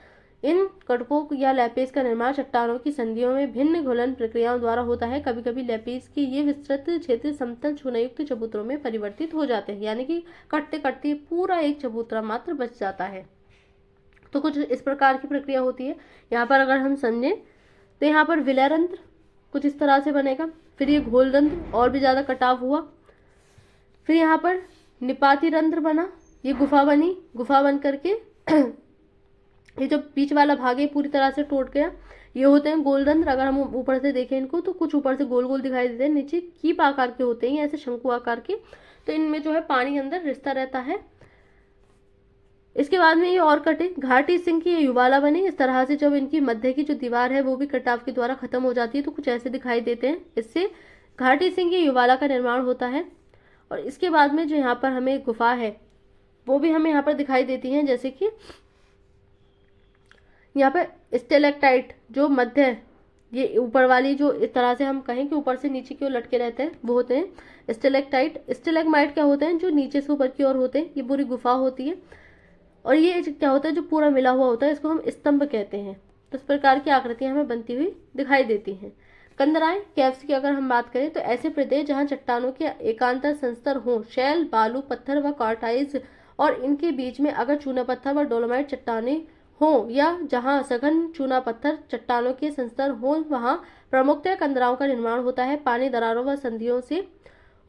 इन कटकों या लैपेज का निर्माण चट्टानों की संधियों में भिन्न घुलन प्रक्रियाओं द्वारा होता है। कभी कभी लैपेज के ये विस्तृत क्षेत्र समतल चूनायुक्त चबूतरों में परिवर्तित हो जाते हैं, यानी कि कटते कटते पूरा एक चबूतरा मात्र बच जाता है। तो कुछ इस प्रकार की प्रक्रिया होती है। यहाँ पर अगर हम समझें तो यहाँ पर विलय रंध्र कुछ इस तरह से बनेगा, फिर ये घोल रंध्र और भी ज्यादा कटाव हुआ, फिर यहाँ पर निपाती रंध्र बना, ये गुफा बनी, गुफा बन करके ये जो बीच वाला भाग है पूरी तरह से टूट गया। ये होते हैं गोल रंध्र। अगर हम ऊपर से देखें इनको तो कुछ ऊपर से गोल गोल दिखाई देते हैं, नीचे कीप आकार के होते हैं, ऐसे शंकु आकार के। तो इनमें जो है पानी अंदर रिश्ता रहता है। इसके बाद में ये और कटे, घाटी सिंह की युवाला बने। इस तरह से जब इनकी मध्य की जो दीवार है वो भी कटाव के द्वारा खत्म हो जाती है तो कुछ ऐसे दिखाई देते हैं। इससे घाटी सिंह की युवाला का निर्माण होता है। और इसके बाद में जो यहाँ पर हमें गुफा है वो भी हमें यहाँ पर दिखाई देती है, जैसे कि यहाँ पर स्टेलेक्टाइट जो मध्य, ये ऊपर वाली जो इस तरह से हम कहें कि ऊपर से नीचे की ओर लटके रहते हैं वो होते हैं स्टेलेक्टाइट। स्टेलेगमाइट क्या होते हैं, जो नीचे से ऊपर की ओर होते हैं। ये पूरी गुफा होती है और ये क्या होता है, जो पूरा मिला हुआ होता है, इसको हम स्तंभ कहते हैं। तो इस प्रकार की आकृतियां हमें बनती हुई दिखाई देती हैं। कंदराएं, कैव्स की अगर हम बात करें तो ऐसे प्रदेश जहाँ चट्टानों के एकांतर संस्तर हों, शैल, बालू, पत्थर व कार्टाइज, और इनके बीच में अगर चूना पत्थर व डोलोमाइट चट्टानें हो या जहां सघन चूना पत्थर चट्टानों के संस्तर हो, वहां प्रमुखतः कंदराओं का निर्माण होता है। पानी दरारों व संधियों से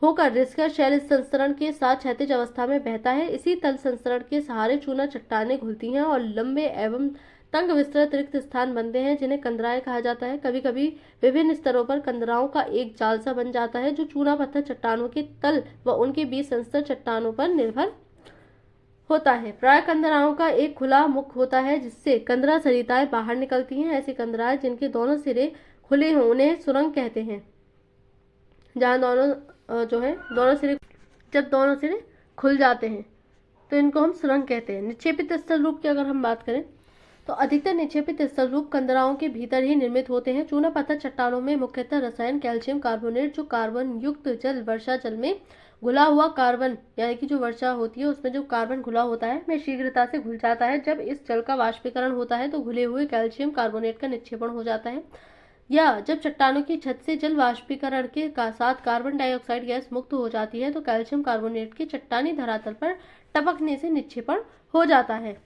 होकर रिसकर शैल संस्तरण के साथ क्षैतिज अवस्था में बहता है। इसी तल संस्तरण के सहारे चूना चट्टानें घुलती हैं और लंबे एवं तंग विस्तृत रिक्त स्थान बनते हैं, जिन्हें कंदराएं कहा जाता है। कभी कभी विभिन्न स्तरों पर कंदराओं का एक जाल सा बन जाता है, जो चूना पत्थर चट्टानों के तल व उनके बीच संस्तर चट्टानों पर निर्भर होता है। प्राय कंदराओं का एक खुला मुख होता है जिससे कंदरा सरिताएं बाहर निकलती हैं। ऐसी कंदराएं जिनके दोनों सिरे खुले हों उन्हें सुरंग कहते हैं। जहाँ दोनों सिरे खुल जाते हैं तो इनको हम सुरंग कहते हैं। निक्षेपित स्थल रूप की अगर हम बात करें तो अधिकतर निक्षेपित स्थल रूप कंदराओं के भीतर ही निर्मित होते हैं। चूना पत्थर चट्टानों में मुख्यतः रसायन कैल्शियम कार्बोनेट, जो कार्बन युक्त जल वर्षा जल में घुला हुआ कार्बन, यानी कि जो वर्षा होती है उसमें जो कार्बन घुला होता है में शीघ्रता से घुल जाता है। जब इस जल का वाष्पीकरण होता है तो घुले हुए कैल्शियम कार्बोनेट का निक्षेपण हो जाता है, या जब चट्टानों की छत से जल वाष्पीकरण के साथ कार्बन डाइऑक्साइड गैस मुक्त हो जाती है तो कैल्शियम कार्बोनेट के चट्टानी धरातल पर टपकने से निक्षेपण हो जाता है।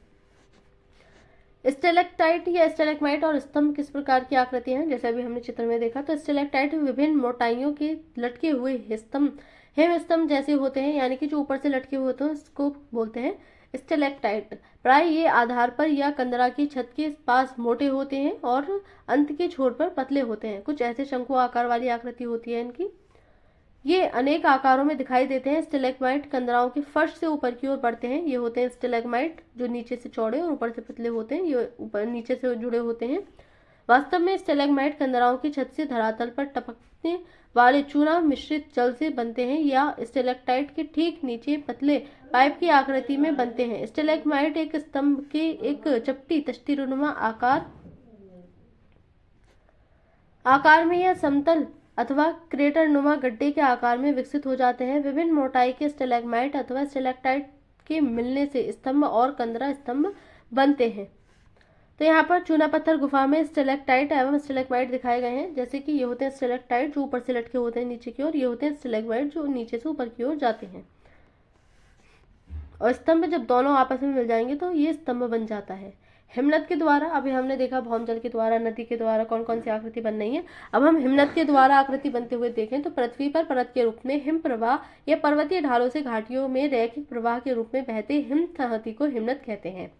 स्टेलेक्टाइट या स्टेलेग्माइट और स्तंभ किस प्रकार की आकृति हैं? जैसे अभी हमने चित्र में देखा, तो स्टेलेक्टाइट विभिन्न मोटाइयों के लटके हुए स्तंभ, हेम स्तंभ जैसे होते हैं, यानी कि जो ऊपर से लटके हुए होते हैं उसको बोलते हैं स्टेलेक्टाइट। प्राय ये आधार पर या कंदरा की छत के पास मोटे होते हैं और अंत के छोर पर पतले होते हैं। कुछ ऐसे शंकु आकार वाली आकृति होती है इनकी। ये अनेक आकारों में दिखाई देते हैं। स्टेलेग्माइट कंदराओं के फर्श से ऊपर की ओर बढ़ते हैं। ये होते हैं स्टेलेग्माइट, जो नीचे से चौड़े और ऊपर से पतले होते हैं। ये ऊपर नीचे से जुड़े होते हैं। वास्तव में स्टेलेग्माइट कंदराओं की छत से धरातल पर टपकने वाले चूना मिश्रित जल से बनते हैं या स्टेलेक्टाइट के ठीक नीचे पतले पाइप की आकृति में बनते हैं। स्टेलेग्माइट एक स्तंभ के एक चपटी तश्तीनुमा आकार में या समतल अथवा क्रेटर नुमा गड्ढे के आकार में विकसित हो जाते हैं। विभिन्न मोटाई के स्टेलेग्माइट अथवा स्टेलेक्टाइट के मिलने से स्तंभ और कंदरा स्तंभ बनते हैं। तो यहाँ पर चूना पत्थर गुफा में स्टेलेक्टाइट एवं स्टेलेग्माइट दिखाए गए हैं। जैसे कि ये होते हैं स्टेलेक्टाइट जो ऊपर से लटके होते हैं नीचे की ओर, ये होते हैं स्टेलेग्माइट जो नीचे से ऊपर की ओर जाते हैं। और स्तंभ जब दोनों आपस में मिल जाएंगे तो ये स्तंभ बन जाता है। हिमनद के द्वारा, अभी हमने देखा भौमजल के द्वारा, नदी के द्वारा कौन कौन सी आकृति बन रही है। अब हम हिमनद के द्वारा आकृति बनते हुए देखें तो पृथ्वी पर परत के रूप में हिम प्रवाह या पर्वतीय ढालों से घाटियों में रैखिक प्रवाह के रूप में बहते हिम तहती को हिमनद कहते हैं।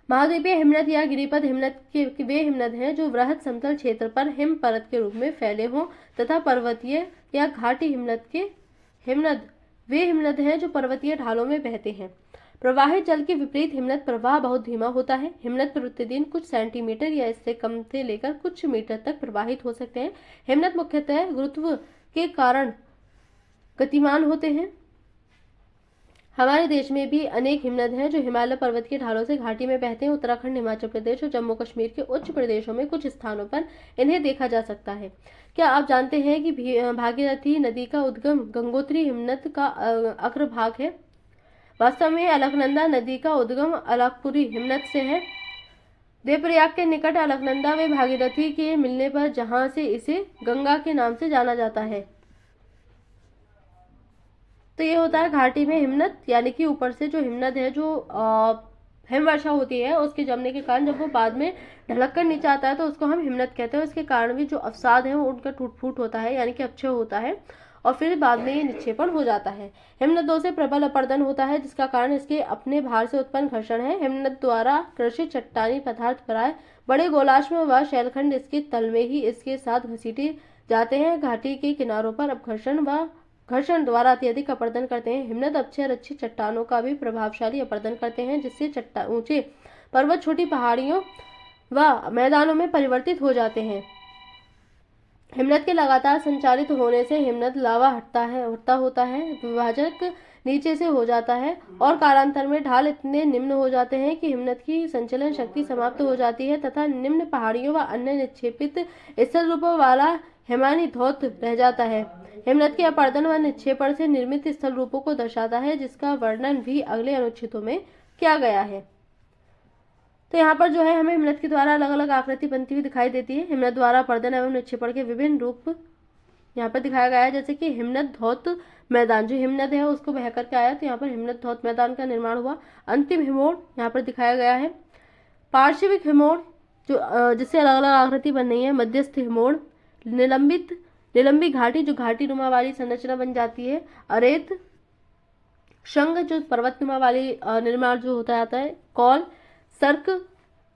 महाद्वीपीय हिमनद या गिरिपद हिमनद के वे हिमनद हैं जो वृहद समतल क्षेत्र पर हिम परत के रूप में फैले हों, तथा पर्वतीय या घाटी हिमनद वे हिमनद हैं जो पर्वतीय ढालों में बहते हैं। प्रवाहित जल के विपरीत हिमनद प्रवाह बहुत धीमा होता है। हिमनद प्रतिदिन कुछ सेंटीमीटर या इससे कम से लेकर कुछ मीटर तक प्रवाहित हो सकते हैं। हिमनद मुख्यतः गुरुत्व के कारण गतिमान होते हैं। हमारे देश में भी अनेक हिमनद हैं जो हिमालय पर्वत की ढालों से घाटी में बहते हैं। उत्तराखंड, हिमाचल प्रदेश और जम्मू कश्मीर के उच्च प्रदेशों में कुछ स्थानों पर इन्हें देखा जा सकता है। क्या आप जानते हैं कि भागीरथी नदी का उद्गम गंगोत्री हिमनद का अग्रभाग है? वास्तव में अलकनंदा नदी का उद्गम अलकपुरी हिमनद से है। देवप्रयाग के निकट अलकनंदा व भागीरथी के मिलने पर जहां से इसे गंगा के नाम से जाना जाता है। तो ये होता है घाटी में हिमनद, यानी कि ऊपर से जो हिमनद है, जो हिमवर्षा होती है उसके जमने के कारण जब वो बाद में ढलक कर नीचे आता है तो उसको हम हिमनद कहते हैं। उसके कारण भी जो अवसाद है वो उनका टूट फूट होता है, यानी कि अपक्षय होता है और फिर बाद में ये निक्षेपण हो जाता है। हिमनदों से प्रबल अपर्दन होता है जिसका कारण इसके अपने भार से उत्पन्न घर्षण है। हिमनद द्वारा कृषित चट्टानी पदार्थ प्राय बड़े गोलाश्म व शैलखंड इसके तल में ही इसके साथ घसीटे जाते हैं। घाटी के किनारों पर घर्षण द्वारा अत्यधिक अपर्दन करते हैं। हिमनद अक्षय रक्षित चट्टानों का भी प्रभावशाली अपर्दन करते हैं, जिससे ऊंचे पर्वत छोटी पहाड़ियों व मैदानों में परिवर्तित हो जाते हैं। हिमनद के लगातार संचालित होने से हिमनद लावा हटता होता है, विभाजक नीचे से हो जाता है और कालांतर में ढाल इतने निम्न हो जाते हैं कि हिमनद की संचलन शक्ति समाप्त हो जाती है तथा निम्न पहाड़ियों व अन्य निक्षेपित स्थल रूपों वाला हिमानी धौत रह जाता है। हिमनद के अपर्दन व निक्षेपण से निर्मित स्थल रूपों को दर्शाता है, जिसका वर्णन भी अगले अनुच्छेदों में किया गया है। तो यहाँ पर जो है हमें हिमनद के द्वारा अलग अलग आकृति बनती हुई दिखाई देती है। हिमनद द्वारा अपर्दन एवं निक्षेपण के विभिन्न रूप यहाँ पर दिखाया गया है, जैसे कि हिमनद धौत मैदान, जो हिमनद है उसको बह करके आया तो यहाँ पर हिमनद धौत मैदान का निर्माण हुआ। अंतिम हिमोड़ यहाँ पर दिखाया गया है। पार्श्विक हिमोड़ जो जिससे अलग अलग आकृति बन रही है। मध्यस्थ हिमोड़, निलंबी घाटी जो घाटी नुमा वाली संरचना बन जाती है। अरेत शंग जो पर्वतनुमा वाली निर्माण जो होता जाता है। कौल, सर्क,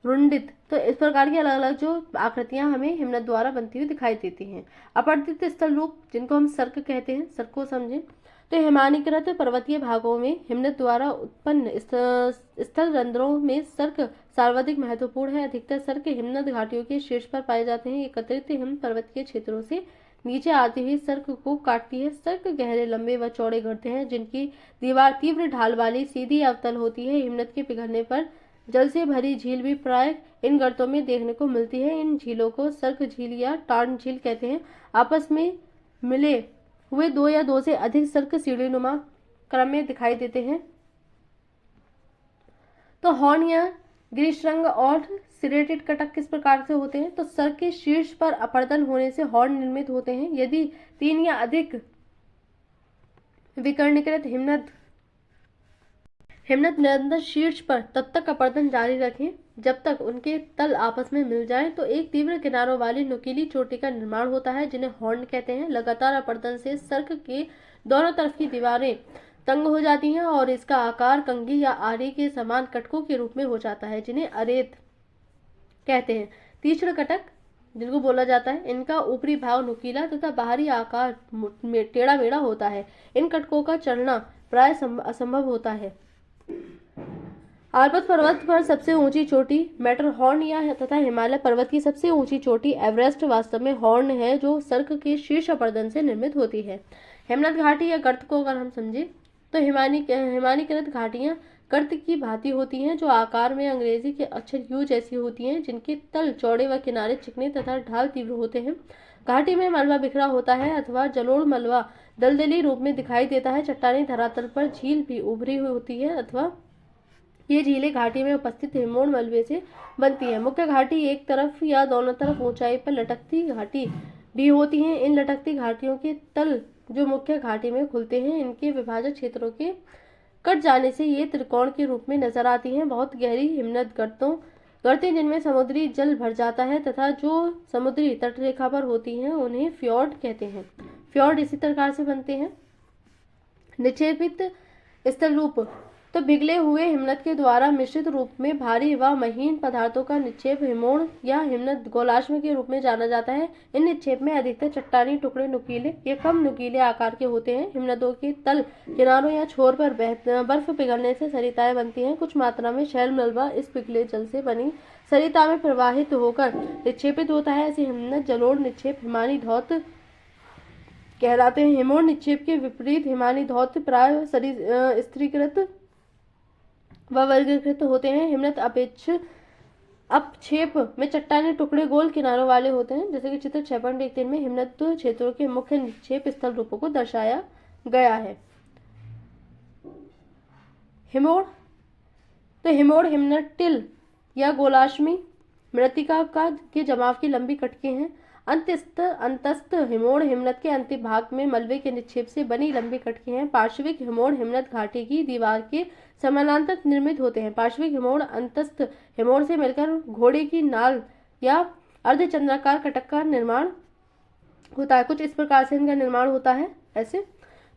रुंडित, तो इस प्रकार की अलग अलग जो आकृतियां हमें हिमनद द्वारा बनती हुई दिखाई देती हैं। अपर्दित स्थल रूप जिनको हम सर्क कहते हैं, सर्क को समझें तो हिमानीकृत पर्वतीय भागों में हिमनद द्वारा उत्पन्न स्थल रंध्रों में सर्क सर्वाधिक महत्वपूर्ण है। अधिकतर सर्क हिमनद घाटियों के शीर्ष पर पाए जाते हैं। एकत्रित हिम पर्वतीय क्षेत्रों से नीचे आती हुई सर्क को काटती है। सर्क गहरे, लंबे व चौड़े गड्ढे हैं जिनकी दीवार तीव्र ढाल वाली सीधी अवतल होती है। हिमनद के पिघलने पर जल से भरी झील भी प्राय इन गर्तों में देखने को मिलती है। इन झीलों को सर्क झील या टार्न झील कहते हैं। आपस में मिले हुए दो या दो से अधिक सर्क सीढ़ीनुमा क्रम में दिखाई देते हैं। तो हॉर्न या ग्रीष्रंग और सिरेटेड कटक किस प्रकार से होते हैं? तो सर्क के शीर्ष पर अपर्दन होने से हॉर्न निर्मित होते हैं। यदि 3 या अधिक विकर्णीकृत हिमनद निरंतर शीर्ष पर तब तक अपर्दन जारी रखें जब तक उनके तल आपस में मिल जाएं, तो एक तीव्र किनारों वाली नुकीली चोटी का निर्माण होता है जिन्हें हॉर्न कहते हैं। लगातार अपर्दन से सर्क के दोनों तरफ की दीवारें तंग हो जाती हैं और इसका आकार कंघी या आरी के समान कटकों के रूप में हो जाता है जिन्हें अरेत कहते हैं। तीक्ष्ण कटक जिनको बोला जाता है, इनका ऊपरी भाग नुकीला तथा बाहरी आकार टेढ़ा मेढ़ा होता है। इन कटकों का चढ़ना प्राय असंभव होता है। आल्प्स पर्वत पर सबसे ऊंची चोटी मैटरहॉर्न या तथा हिमालय पर्वत की सबसे ऊंची चोटी एवरेस्ट वास्तव में हॉर्न है जो सर्क के शीर्ष अपर्दन से निर्मित होती है। हिमनद घाटी या गर्त को अगर हम समझे तो हिमानीकृत घाटियां गर्त की भांति होती हैं जो आकार में अंग्रेजी के अक्षर यू जैसी होती हैं, जिनके तल चौड़े व किनारे चिकने तथा ढाल तीव्र होते हैं। घाटी में मलबा बिखरा होता है अथवा जलोढ़ मलबा दलदली रूप में दिखाई देता है। चट्टानी धरातल पर झील भी उभरी हुई होती है अथवा ये झीलें घाटी में उपस्थित हिमोड़ मलबे से बनती है। मुख्य घाटी एक तरफ या दोनों तरफ ऊंचाई पर लटकती घाटी भी होती है। इन लटकती घाटियों के तल जो मुख्य घाटी में खुलते हैं, इनके विभाजक क्षेत्रों के कट जाने से ये त्रिकोण के रूप में नजर आती हैं। बहुत गहरी हिमनद गर्तें जिनमें समुद्री जल भर जाता है तथा जो समुद्री तटरेखा पर होती हैं उन्हें फ्योर्ड कहते हैं। फ्योर्ड इसी प्रकार से बनते हैं। निक्षेपित स्थल रूप तो पिघले हुए हिमनद के द्वारा मिश्रित रूप में भारी व महीन पदार्थों का निक्षेप हिमोड़ या हिमनद गोलाश्म के रूप में जाना जाता है। इन निक्षेप में अधिकतर चट्टानी टुकड़े नुकीले या कम नुकीले आकार के होते हैं। हिमनदों के तल किनारों या छोर पर बर्फ पिघलने से सरिताएं बनती हैं। कुछ मात्रा में शैल मलबा इस पिघले जल से बनी सरिता में प्रवाहित होकर निक्षेपित होता है। ऐसे हिमनद जलोढ़ निक्षेप हिमानी धौत कहलाते हैं। हिमोड़ निक्षेप के विपरीत हिमानी धौत प्राय स्थिरीकृत व वर्गीकृत होते हैं। हिमनद अपक्षेप में चट्टानी टुकड़े गोल किनारों वाले होते हैं, जैसे कि चित्र 6.13 में हिमनद क्षेत्रों के मुख्य निक्षेप स्थल रूपों को दर्शाया गया है। हिमोड़ हिमनद टिल या गोलाश्मी मृत्तिका के जमाव की लंबी कटके हैं। अंतस्थ हिमोड़ हिमनद के अंतिम भाग में मलबे के निक्षेप से बनी लंबी कटके हैं। पार्श्विक हिमोड़ हिमनद घाटी की दीवार के समानांतर निर्मित होते हैं। पार्श्विक हिमोड़ अंतस्थ हिमोड़ से मिलकर घोड़े की नाल या अर्धचंद्राकार कटक का निर्माण होता है। कुछ इस प्रकार से इनका निर्माण होता है। ऐसे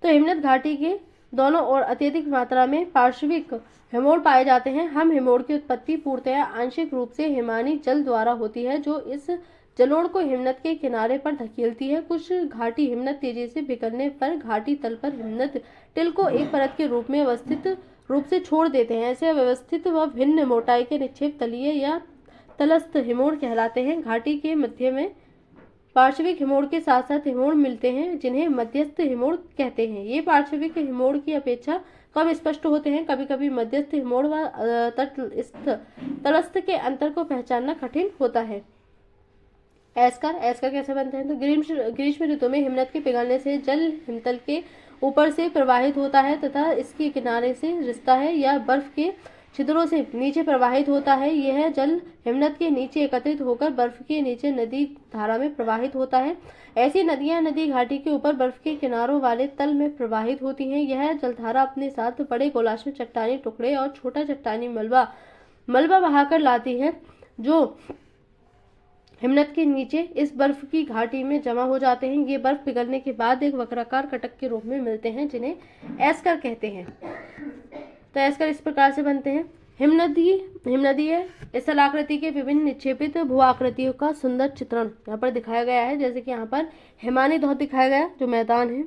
तो हिमनद घाटी के दोनों ओर अत्यधिक मात्रा में पार्श्विक हिमोड़ पाए जाते हैं। हम हिमोड़ की उत्पत्ति पूर्णतया आंशिक रूप से हिमानी जल द्वारा होती है जो इस जलोढ़ को हिमनद के किनारे पर धकेलती है। कुछ घाटी हिमनद तेजी से पिघलने पर घाटी तल पर हिमनद टिल को एक परत के रूप में व्यवस्थित रूप से छोड़ देते हैं। ऐसे व्यवस्थित व भिन्न मोटाई के निक्षेप तलीय या तलस्थ हिमोड़ कहलाते हैं। घाटी के मध्य में पार्श्विक हिमोड़ के साथ साथ हिमोड़ मिलते हैं जिन्हें मध्यस्थ हिमोड़ कहते हैं। ये पार्श्विक हिमोड़ की अपेक्षा कम स्पष्ट होते हैं। कभी कभी मध्यस्थ हिमोड़ व तलस्थ के अंतर को पहचानना कठिन होता है। एस्कर कैसे बनते हैं? तो ग्रीष्म ऋतु में हिमनद के पिघलने से जल हिमतल के ऊपर से प्रवाहित होता है तथा इसके किनारे से रिसता है या बर्फ के छिद्रों से नीचे प्रवाहित होता है। यह जल हिमनद के नीचे एकत्रित होकर बर्फ के नीचे नदी धारा में प्रवाहित होता है। ऐसी नदियां नदी घाटी के ऊपर बर्फ के किनारों वाले तल में प्रवाहित होती हैं। यह जलधारा अपने साथ बड़े गोलाश्म चट्टानी टुकड़े और छोटा चट्टानी मलबा बहाकर लाती है जो हिमनद के नीचे इस बर्फ की घाटी में जमा हो जाते हैं। ये बर्फ पिघलने के बाद एक वक्राकार कटक के रूप में मिलते हैं जिन्हें एस्कर कहते हैं। तो एस्कर इस प्रकार से बनते हैं। हिमनदीय स्थलाकृति के विभिन्न निक्षेपित भू आकृतियों का सुंदर चित्रण यहाँ पर दिखाया गया है। जैसे कि यहाँ पर हिमानी धौत दिखाया गया जो मैदान है,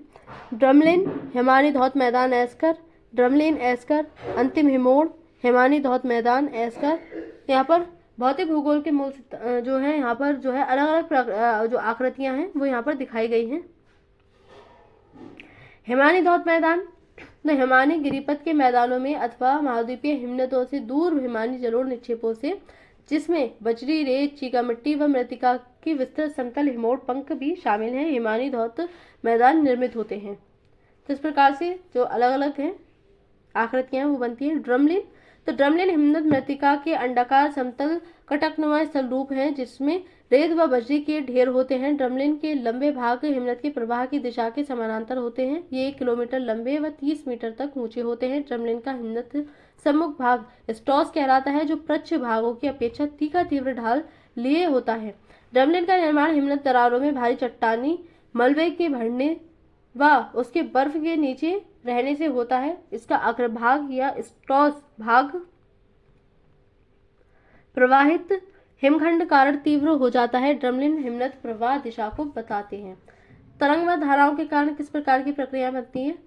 ड्रमलिन हिमानी धौत मैदान एस्कर, ड्रमलिन एस्कर, अंतिम हिमोड़ हिमानी धौत मैदान एस्कर। यहाँ पर भौतिक भूगोल के मूल जो है यहाँ पर जो है अलग अलग जो आकृतियां हैं वो यहाँ पर दिखाई गई हैं। हिमानी धौत मैदान तो हिमानी गिरिपथ के मैदानों में अथवा महाद्वीपीय हिमनदों से दूर हिमानी जलोढ़ निक्षेपों से, जिसमें बजरी, रेत, चीका मिट्टी व मृतिका की विस्तृत समतल हिमोड़ पंख भी शामिल हैं, हिमानी धौत मैदान निर्मित होते हैं। तो इस प्रकार से जो अलग अलग हैं आकृतियां वो बनती हैं। ड्रमलिन, तो ड्रमलिन हिमनद मृतिका के अंडाकार समतल कटकनुमा स्थल रूप है जिसमें रेत व बजरी के ढेर होते हैं। ड्रमलिन के लंबे भाग हिमनद के प्रवाह की दिशा के समानांतर होते हैं। ये 1 किलोमीटर लंबे व 30 मीटर तक ऊंचे होते हैं। ड्रमलिन का हिमनद सम्मुख भाग स्टॉस कहलाता है जो प्रच्छ भागों की अपेक्षा तीव्र ढाल लिए होता है। ड्रमलिन का निर्माण हिमनद दरारों में भारी चट्टानी मलबे के भरने व उसके बर्फ के नीचे रहने से होता है। इसका अग्रभाग या स्टॉस भाग प्रवाहित हिमखंड कारण तीव्र हो जाता है। ड्रमलिन हिमनद प्रवाह दिशा को बताते हैं। तरंग व धाराओं के कारण किस प्रकार की प्रक्रिया बनती है,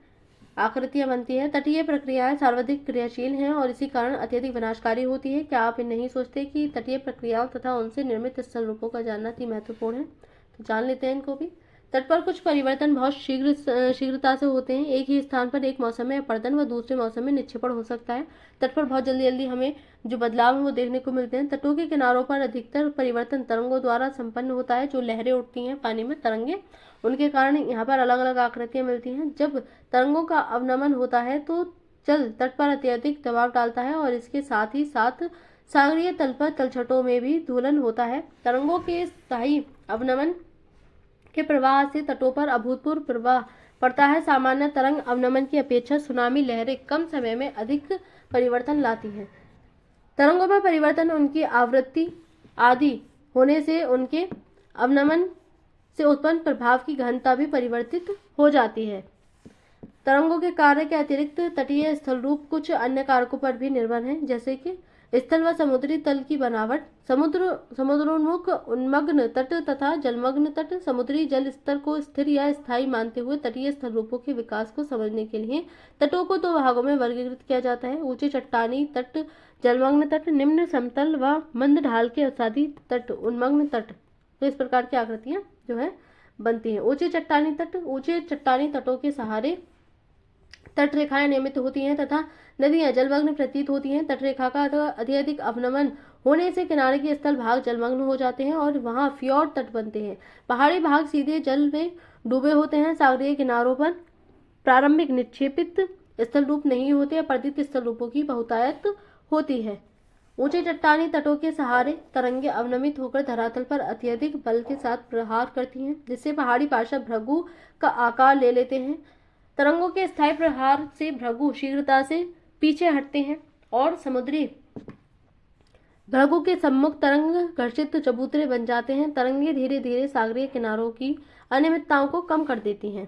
आकृतियां बनती है। तटीय प्रक्रियाएं सर्वाधिक क्रियाशील हैं और इसी कारण अत्यधिक विनाशकारी होती है। क्या आप नहीं सोचते कि तटीय प्रक्रियाओं तथा उनसे निर्मित स्थल रूपों का जानना अति महत्वपूर्ण है? तो जान लेते हैं इनको भी। तट पर कुछ परिवर्तन बहुत शीघ्रता से होते हैं। एक ही स्थान पर एक मौसम में अपर्दन व दूसरे मौसम में निक्षेपण हो सकता है। तट पर बहुत जल्दी हमें जो बदलाव है वो देखने को मिलते हैं। तटों के किनारों पर अधिकतर परिवर्तन तरंगों द्वारा संपन्न होता है। जो लहरें उठती हैं पानी में, तरंगे, उनके कारण यहाँ पर अलग अलग आकृतियां मिलती हैं। जब तरंगों का अवनमन होता है तो जल तट पर अत्यधिक दबाव डालता है और इसके साथ ही साथ सागरीय तल पर तलछटों में भी दोलन होता है। तरंगों के स्थायी अवनमन के प्रवाह से तटों पर अभूतपूर्व प्रभाव पड़ता है। सामान्य तरंग अवनमन की अपेक्षा सुनामी लहरें कम समय में अधिक परिवर्तन लाती हैं। तरंगों में परिवर्तन उनकी आवृत्ति आदि होने से उनके अवनमन से उत्पन्न प्रभाव की घनता भी परिवर्तित हो जाती है। तरंगों के कार्य के अतिरिक्त तटीय स्थल रूप कुछ अन्य कारकों पर भी निर्भर हैं, जैसे कि स्थल व समुद्री तल की बनावट, समुद्रोन्मुख उन्मग्न तट तथा जलमग्न तट। समुद्री जल स्तर को स्थिर या स्थायी मानते हुए तटीय स्थल रूपों के विकास को समझने के लिए तटों को 2 भागों में वर्गीकृत किया जाता है। ऊंचे चट्टानी तट जलमग्न तट, निम्न समतल व मंद ढाल के अवसादी तट उन्मग्न तट। तो इस प्रकार की आकृतियां जो है बनती हैं। ऊंचे चट्टानी तटों के सहारे तट रेखाएं नियमित होती हैं तथा नदियां जलमग्न प्रतीत होती हैं। तट रेखा का अत्यधिक अवनमन होने से किनारे के स्थल भाग जलमग्न हो जाते हैं और वहां फ्योर्ड तट बनते हैं। पहाड़ी भाग सीधे जल में डूबे होते हैं। सागरीय किनारों पर प्रारंभिक निक्षेपित स्थल रूप नहीं होते, अपर्दित स्थल रूपों की बहुतायत होती है। ऊंचे चट्टानी तटों के सहारे तरंगे अवनमित होकर धरातल पर अत्यधिक बल के साथ प्रहार करती हैं, जिससे पहाड़ी पार्श्व भृगु का आकार ले लेते हैं। तरंगों के स्थायी प्रहार से भृगु शीघ्रता से पीछे हटते हैं और समुद्री भृगु के सम्मुख तरंग घर्षित चबूतरे बन जाते हैं। तरंगे धीरे धीरे सागरीय किनारों की अनियमितताओं को कम कर देती हैं।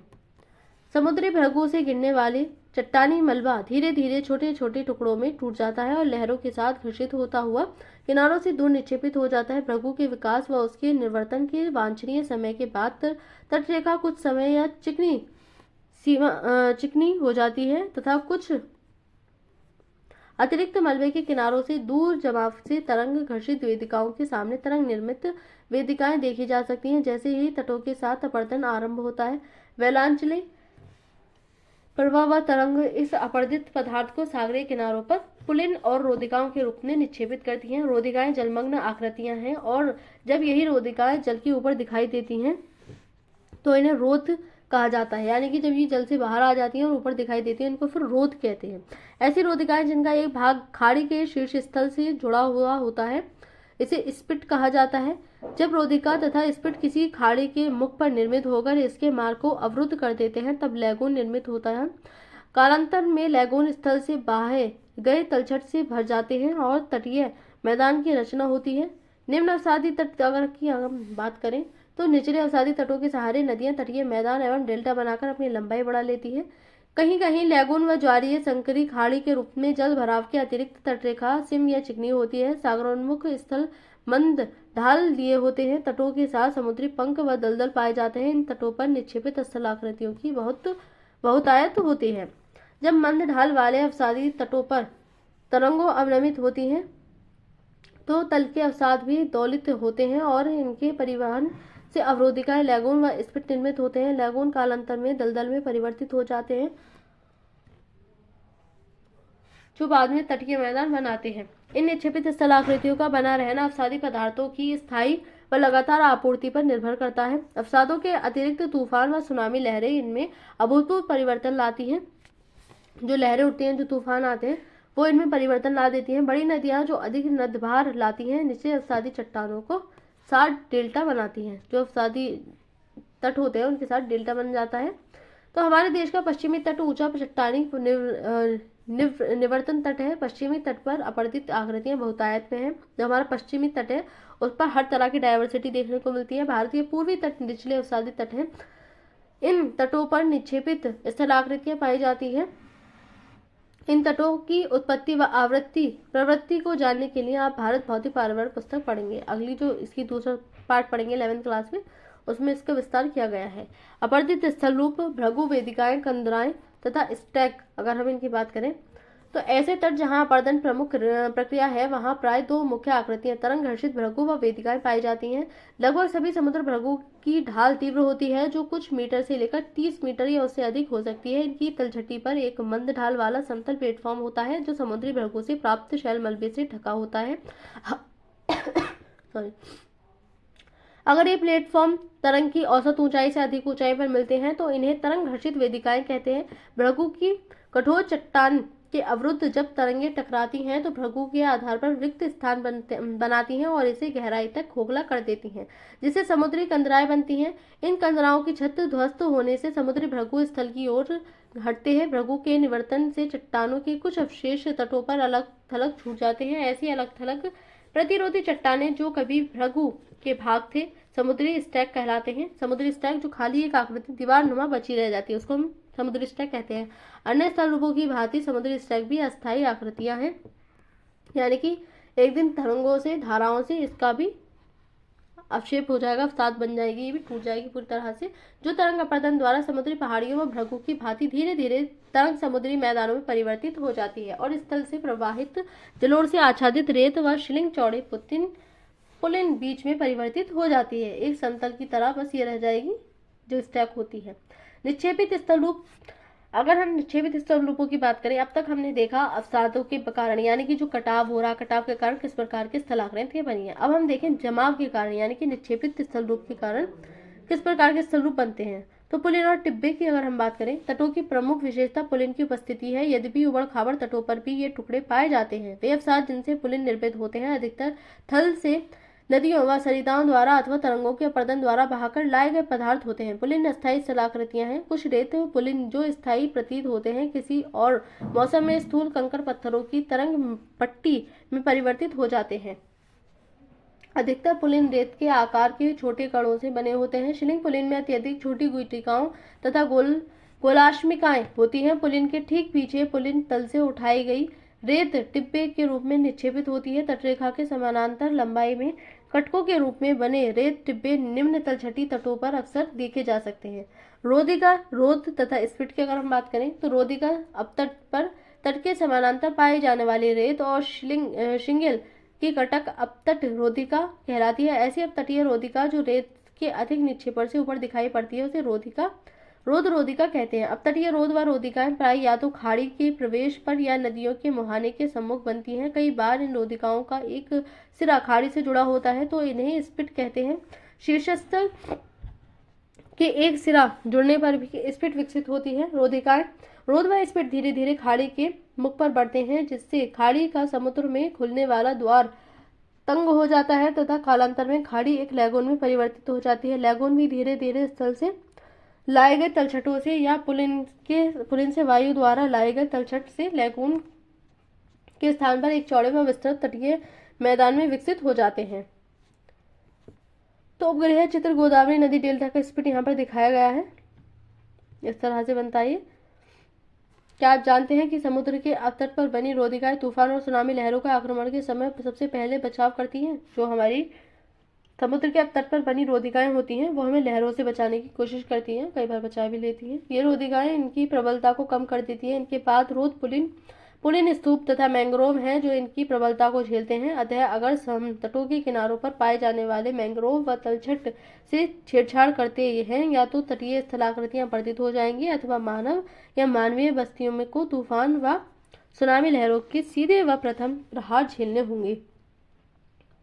समुद्री भृगु से गिरने वाले चट्टानी मलबा धीरे धीरे छोटे छोटे टुकड़ों में टूट जाता है और लहरों के साथ घर्षित होता हुआ किनारों से दूर निक्षेपित हो जाता है। भृगु के विकास व उसके निवर्तन के वांछनीय समय के बाद तटरेखा कुछ समय या चिकनी हो जाती है तथा कुछ अतिरिक्त मलबे के किनारों से दूर जमाव से तरंग घर्षित वेदिकाओं के सामने तरंग निर्मित वेदिकाएं देखी जा सकती हैं। जैसे ही तटों के साथ अपरदन आरंभ होता है, वेलांचले प्रवाह व तरंग इस अपर्दित पदार्थ को सागरीय किनारों पर पुलिन और रोदिकाओं के रूप में निक्षेपित करती हैं। रोदिकाएं जलमग्न आकृतियां हैं और जब यही रोदिकाएं जल के ऊपर दिखाई देती हैं तो इन्हें रोद कहा जाता है। यानी कि जब ये जल से बाहर आ जाती हैं और ऊपर दिखाई देती हैं, इनको फिर रोद कहते हैं। ऐसी रोदिकाएं जिनका एक भाग खाड़ी के शीर्ष स्थल से जुड़ा हुआ होता है, इसे स्पिट कहा जाता है। जब रोदिका तथा स्पिट किसी खाड़ी के मुख पर निर्मित होकर इसके मार्ग को अवरुद्ध कर देते हैं, तब लैगून निर्मित होता है। कालांतर में लैगून स्थल से बाहर गए तलछट से भर जाते हैं और तटीय मैदान की रचना होती है। निम्न अवसादी तट की अगर बात करें तो निचले अवसादी तटों के सहारे नदियां तटीय मैदान एवं डेल्टा बनाकर अपनी लंबाई बढ़ा लेती है। कहीं कहीं लैगून व ज्वारीय संकरी खाड़ी के रूप में जल भराव के अतिरिक्त तटरेखा सिम या चिकनी होती है। सागरोन्मुख स्थल मंद ढाल लिए होते हैं। तटों के साथ समुद्री पंख व दलदल पाए जाते हैं। इन तटों पर निक्षेपित स्थलाकृतियों की बहुतायत होती है। जब मंद ढाल वाले अवसादी तटों पर तरंगों अवनमित होती हैं तो तल के अवसाद भी दौलित होते हैं और इनके परिवहन से अवरोधिकाएं लैगून व स्पिट निर्मित होते हैं। लैगून कालांतर में दलदल में परिवर्तित हो जाते हैं जो बाद में तटीय मैदान बनाते हैं। इन निक्षेपित स्थलाकृतियों का बना रहना अवसादी पदार्थों की स्थायी व लगातार आपूर्ति पर निर्भर करता है। अवसादों के अतिरिक्त तूफान व सुनामी लहरें इनमें अभूतपूर्व परिवर्तन लाती हैं। जो लहरें उठती हैं, जो तूफान आते हैं, वो इनमें परिवर्तन ला देती हैं। बड़ी नदियां जो अधिक नदभार लाती हैं, नीचे अवसादी चट्टानों को साथ डेल्टा बनाती हैं। जो अवसादी तट होते हैं उनके साथ डेल्टा बन जाता है। तो हमारे देश का पश्चिमी तट ऊंचा चट्टानी निवर्तन तट है। पश्चिमी तट पर अपरदित आकृतियां बहुतायत में हैं। जो हमारा पश्चिमी तट है उस पर हर तरह की डायवर्सिटी देखने को मिलती है। भारतीय पूर्वी तट निचले अवसादी तट है। इन तटों पर निक्षेपित स्थलाकृतियां पाई जाती है। इन तटों की उत्पत्ति व प्रवृत्ति को जानने के लिए आप भारत भौतिक पर्यावरण पुस्तक पढ़ेंगे। अगली जो इसकी दूसरा पार्ट पढ़ेंगे 11वीं क्लास में, उसमें इसका विस्तार किया गया है। अपरदित स्थल रूप, भृगु, वेदिकाएं, कंदराएं तथा स्टैक, अगर हम इनकी बात करें तो ऐसे तट जहां अपर्दन प्रमुख प्रक्रिया है वहां प्राय दो मुख्य आकृतियां तरंग घर्षित भृगु व वेदिकाएं पाई जाती हैं। लगभग सभी समुद्र भृगु की ढाल तीव्र होती है, जो कुछ मीटर से लेकर 30 मीटर या उससे अधिक हो सकती है। इनकी तलछटी पर एक मंद ढाल वाला समतल प्लेटफॉर्म होता है जो समुद्री भृगु से प्राप्त शैल मलबे से ढका होता है। सॉरी, अगर ये प्लेटफॉर्म तरंग की औसत ऊंचाई से अधिक ऊंचाई पर मिलते हैं तो इन्हें तरंग घर्षित वेदिकाएं कहते हैं। भृगु की कठोर चट्टान के अवरुद्ध जब तरंगे टकराती हैं तो भृगु के आधार पर रिक्त स्थान बनाती हैं और इसे गहराई तक खोखला कर देती हैं, जिससे समुद्री कंदराएं बनती हैं। इन कंदराओं की छत ध्वस्त होने से समुद्री भृगु स्थल की ओर हटते हैं। भृगु के निवर्तन से चट्टानों के कुछ अवशेष तटों पर अलग थलग छूट जाते हैं। ऐसी अलग थलग प्रतिरोधी चट्टानें जो कभी भृगु के भाग थे समुद्री स्टैक कहलाते हैं। समुद्री स्टैक जो खाली एक आकृति दीवार नुमा बची रह जाती है उसको हम समुद्री स्टैक कहते हैं। अन्य स्थल रूपों की भांति समुद्री स्टैक भी अस्थायी आकृतियां हैं, यानी कि एक दिन तरंगों से, धाराओं से इसका भी अवक्षेप हो जाएगा, अवसाद बन जाएगी, ये भी टूट जाएगी पूरी तरह से। जो तरंग अपरदन द्वारा समुद्री पहाड़ियों व भृगु की भांति धीरे धीरे तरंग समुद्री मैदानों में परिवर्तित हो जाती है और स्थल से प्रवाहित जलोढ़ से आच्छादित रेत व शिलिंग चौड़े पुलिन बीच में परिवर्तित हो जाती है। एक समतल की तरह बस ये रह जाएगी जो स्टैक होती है। निक्षेपित स्थल रूप, अगर हम निक्षेपित स्थल रूपों की बात करें, अब तक हमने देखा अवसादों के कारण, यानी कि जो कटाव हो रहा, कटाव के कारण किस प्रकार की स्थलाकृतियां बनी है। अब हम देखें जमाव के कारण, यानी कि निक्षेपित स्थल रूप के कारण किस प्रकार के स्थल रूप बनते हैं। तो पुलिन और टिब्बे की अगर हम बात करें, तटों की प्रमुख विशेषता पुलिन की उपस्थिति है। यद्यपि उबड़ खाबड़ तटों पर भी ये टुकड़े पाए जाते हैं। वे अवसाद जिनसे पुलिन निर्मित होते हैं अधिकतर थल से नदियों व सरिताओं द्वारा अथवा तरंगों के अपरदन द्वारा बहाकर लाए गए पदार्थ होते हैं। पुलिन अस्थायी स्थलाकृतियां हैं। कुछ रेत पुलिन जो स्थायी प्रतीत होते हैं किसी और मौसम में स्थूल कंकड़ पत्थरों की तरंग पट्टी में परिवर्तित हो जाते हैं। अधिकतर पुलिन रेत के आकार के छोटे कणों से बने होते हैं। शिलिंग पुलिन में अत्यधिक छोटी गुटिकाओं तथा गोलाश्मिकाएं होती हैं। पुलिन के ठीक पीछे पुलिन तल से उठाई गई रेत टिब्बे के रूप में निक्षेपित होती है। तटरेखा के समानांतर लंबाई में कटकों के रूप में बने रेत टिब्बे निम्न तलछटी तटों पर अक्सर देखे जा सकते हैं। रोधिका, रोध तथा स्फिट की अगर हम बात करें तो रोधिका अपतट पर तट के समानांतर पाए जाने वाली रेत और शिंगल की कटक अपतट रोधिका कहलाती है। ऐसी अपतटीय रोधिका जो रेत के अधिक निक्षेपण से ऊपर दिखाई पड़ती है उसे रोध रोधिका कहते हैं। अपतटीय रोध व रोधिकाएं प्राय या तो खाड़ी के प्रवेश पर या नदियों के मुहाने के सम्मुख बनती हैं। कई बार इन रोधिकाओं का एक सिरा खाड़ी से जुड़ा होता है तो इन्हें स्पिट कहते हैं। शीर्षस्थल के एक सिरा जुड़ने पर भी स्पिट विकसित होती है। रोधिकाएं, रोध व स्पिट धीरे धीरे खाड़ी के मुख पर बढ़ते हैं, जिससे खाड़ी का समुद्र में खुलने वाला द्वार तंग हो जाता है तथा कालांतर में खाड़ी एक लैगून में परिवर्तित हो जाती है। लैगून भी धीरे धीरे स्थल से लाए गए तलछटों से या पुलिन से वायु द्वारा लाए गए तलछट से लैगून के स्थान पर एक चौड़े व विस्तृत तटीय मैदान में विकसित हो जाते हैं। तो उपग्रह चित्र गोदावरी नदी डेल्टा का स्पिट यहाँ पर दिखाया गया है, इस तरह से बनता है। क्या आप जानते हैं कि समुद्र के अपतट पर बनी रोधिकाएं तूफान और सुनामी लहरों के आक्रमण के समय सबसे पहले बचाव करती हैं। जो हमारी समुद्र के अपतट पर बनी रोधिकाएं होती हैं वो हमें लहरों से बचाने की कोशिश करती हैं, कई बार बचा भी लेती हैं। ये रोधिकाएं इनकी प्रबलता को कम कर देती हैं। इनके बाद रोध पुलिन स्तूप तथा मैंग्रोव हैं जो इनकी प्रबलता को झेलते हैं। अतः अगर हम तटों के किनारों पर पाए जाने वाले मैंग्रोव व तलछट से छेड़छाड़ करते हैं या तो तटीय स्थलाकृतियां अपरदित हो जाएंगी अथवा मानव या मानवीय बस्तियों में को तूफान व सुनामी लहरों के सीधे व प्रथम प्रहार झेलने होंगे।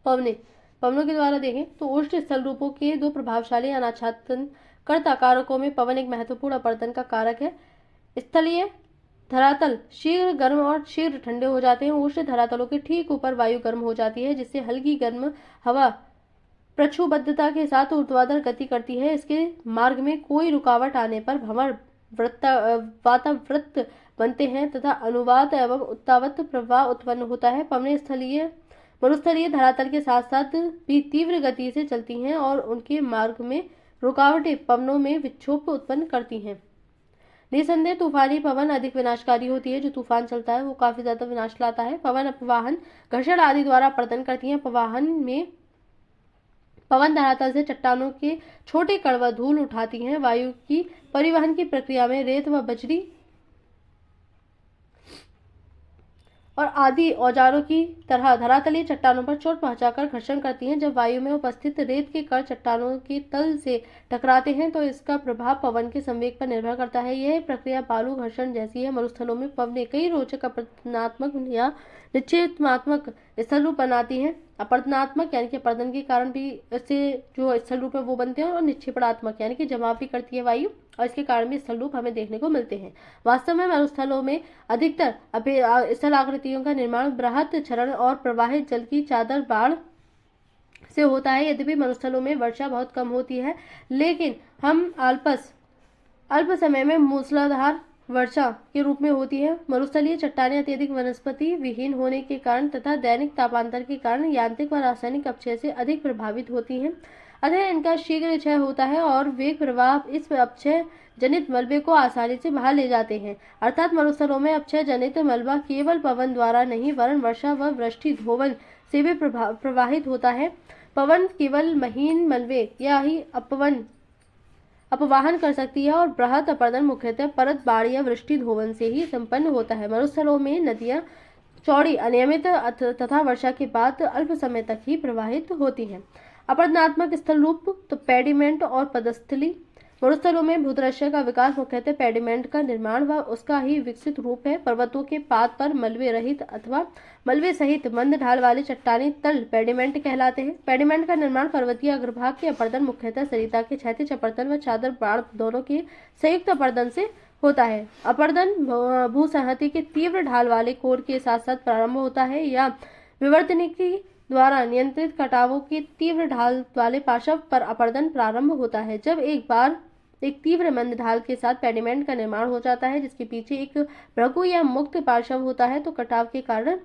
पवनों के द्वारा देखें तो उष्ण स्थल रूपों के दो प्रभावशाली अनाच्छादन कर्ता कारकों में पवन एक महत्वपूर्ण अपरदन का कारक है। स्थलीय धरातल शीघ्र गर्म और शीघ्र ठंडे हो जाते हैं। उष्ण धरातलों के ठीक ऊपर वायु गर्म हो जाती है, जिससे हल्की गर्म हवा प्रक्षुब्धता के साथ ऊर्ध्वाधर गति करती है। इसके मार्ग में कोई रुकावट आने पर भ्रमण वातावृत्त बनते हैं तथा अनुवाद एवं उत्तावत प्रवाह उत्पन्न होता है। पवनें मरुस्थलीय धरातल के साथ साथ भी तीव्र गति से चलती हैं और उनके मार्ग में रुकावटें पवनों में विक्षोभ उत्पन्न करती हैं। निसंदेह तूफानी पवन अधिक विनाशकारी होती है। जो तूफान चलता है वो काफी ज्यादा विनाश लाता है। पवन अपवाहन, घर्षण आदि द्वारा अपरदन करती हैं। पवन धरातल से चट्टानों के छोटे कण व धूल उठाती हैं। वायु की परिवहन की प्रक्रिया में रेत व बजरी और आदि औजारों की तरह धरातलीय चट्टानों पर चोट पहुंचाकर घर्षण करती हैं। जब वायु में उपस्थित रेत के कण चट्टानों के तल से टकराते हैं तो इसका प्रभाव पवन के संवेग पर निर्भर करता है। यह प्रक्रिया बालू घर्षण जैसी है। मरुस्थलों में पवनें कई रोचक अपरदनात्मक या निक्षेपात्मक स्थल रूप बनाती हैं। अपरदनात्मक यानी कि अपरदन के कारण भी इससे जो स्थल रूप है वो बनते हैं, और निक्षेपणात्मक यानी कि जमाव भी करती है वायु, और इसके कारण भी स्थल रूप हमें देखने को मिलते हैं। वास्तव में मरुस्थलों में अधिकतर स्थल आकृतियों का निर्माण बृहत क्षरण और प्रवाहित जल की चादर बाढ़ से होता है। यद्यपि मरुस्थलों में वर्षा बहुत कम होती है, लेकिन हम अल्प समय में मूसलाधार वर्षा के रूप में होती है। मरुस्थलीय चट्टानें अत्यधिक वनस्पति विहीन होने के कारण तथा दैनिक तापांतर के कारण यांत्रिक व रासायनिक अपक्षय से अधिक प्रभावित होती हैं। अतः इनका शीघ्र क्षय होता है और वेग प्रवाह इस अपक्षय जनित मलबे को आसानी से बाहर ले जाते हैं। अर्थात मरुस्थलों में अपक्षय जनित मलबा केवल पवन द्वारा नहीं वरन वर्षा व वृष्टि धोवन से भी प्रवाहित होता है। पवन केवल महीन मलबे या ही अपवाहन कर सकती है और बृहत अपरदन मुख्यतः परत बाढ़ या वृष्टि धोवन से ही संपन्न होता है। मरुस्थलों में नदियां चौड़ी, अनियमित तथा वर्षा के बाद अल्प समय तक ही प्रवाहित होती हैं। अपरदनात्मक स्थल रूप तो पेडिमेंट और पदस्थली। मरुस्थलों में भूदृश्य का विकास मुख्यतः पेडिमेंट का निर्माण व उसका ही विकसित रूप है। पर्वतों के पाद पर मलबे रहित अथवा मलबे सहित मंद ढाल वाले चट्टानी तल पेडिमेंट कहलाते हैं। पेडिमेंट का निर्माण पर्वतीय अग्रभाग के अपरदन मुख्यतः सरिता के क्षैतिज अपरदन व चादर बाढ़ दोनों के संयुक्त अपरदन से होता है। अपरदन भूसंहति के तीव्र ढाल वाले कोर के साथ साथ प्रारंभ होता है या विवर्तनिकी द्वारा नियंत्रित कटावों के तीव्र ढाल वाले पार्श्व पर अपरदन प्रारंभ होता है। जब एक बार एक तीव्र मंद ढाल के साथ पेडिमेंट का निर्माण हो जाता है जिसके पीछे एक भृगु या मुक्त पार्श्व होता है तो कटाव के कारण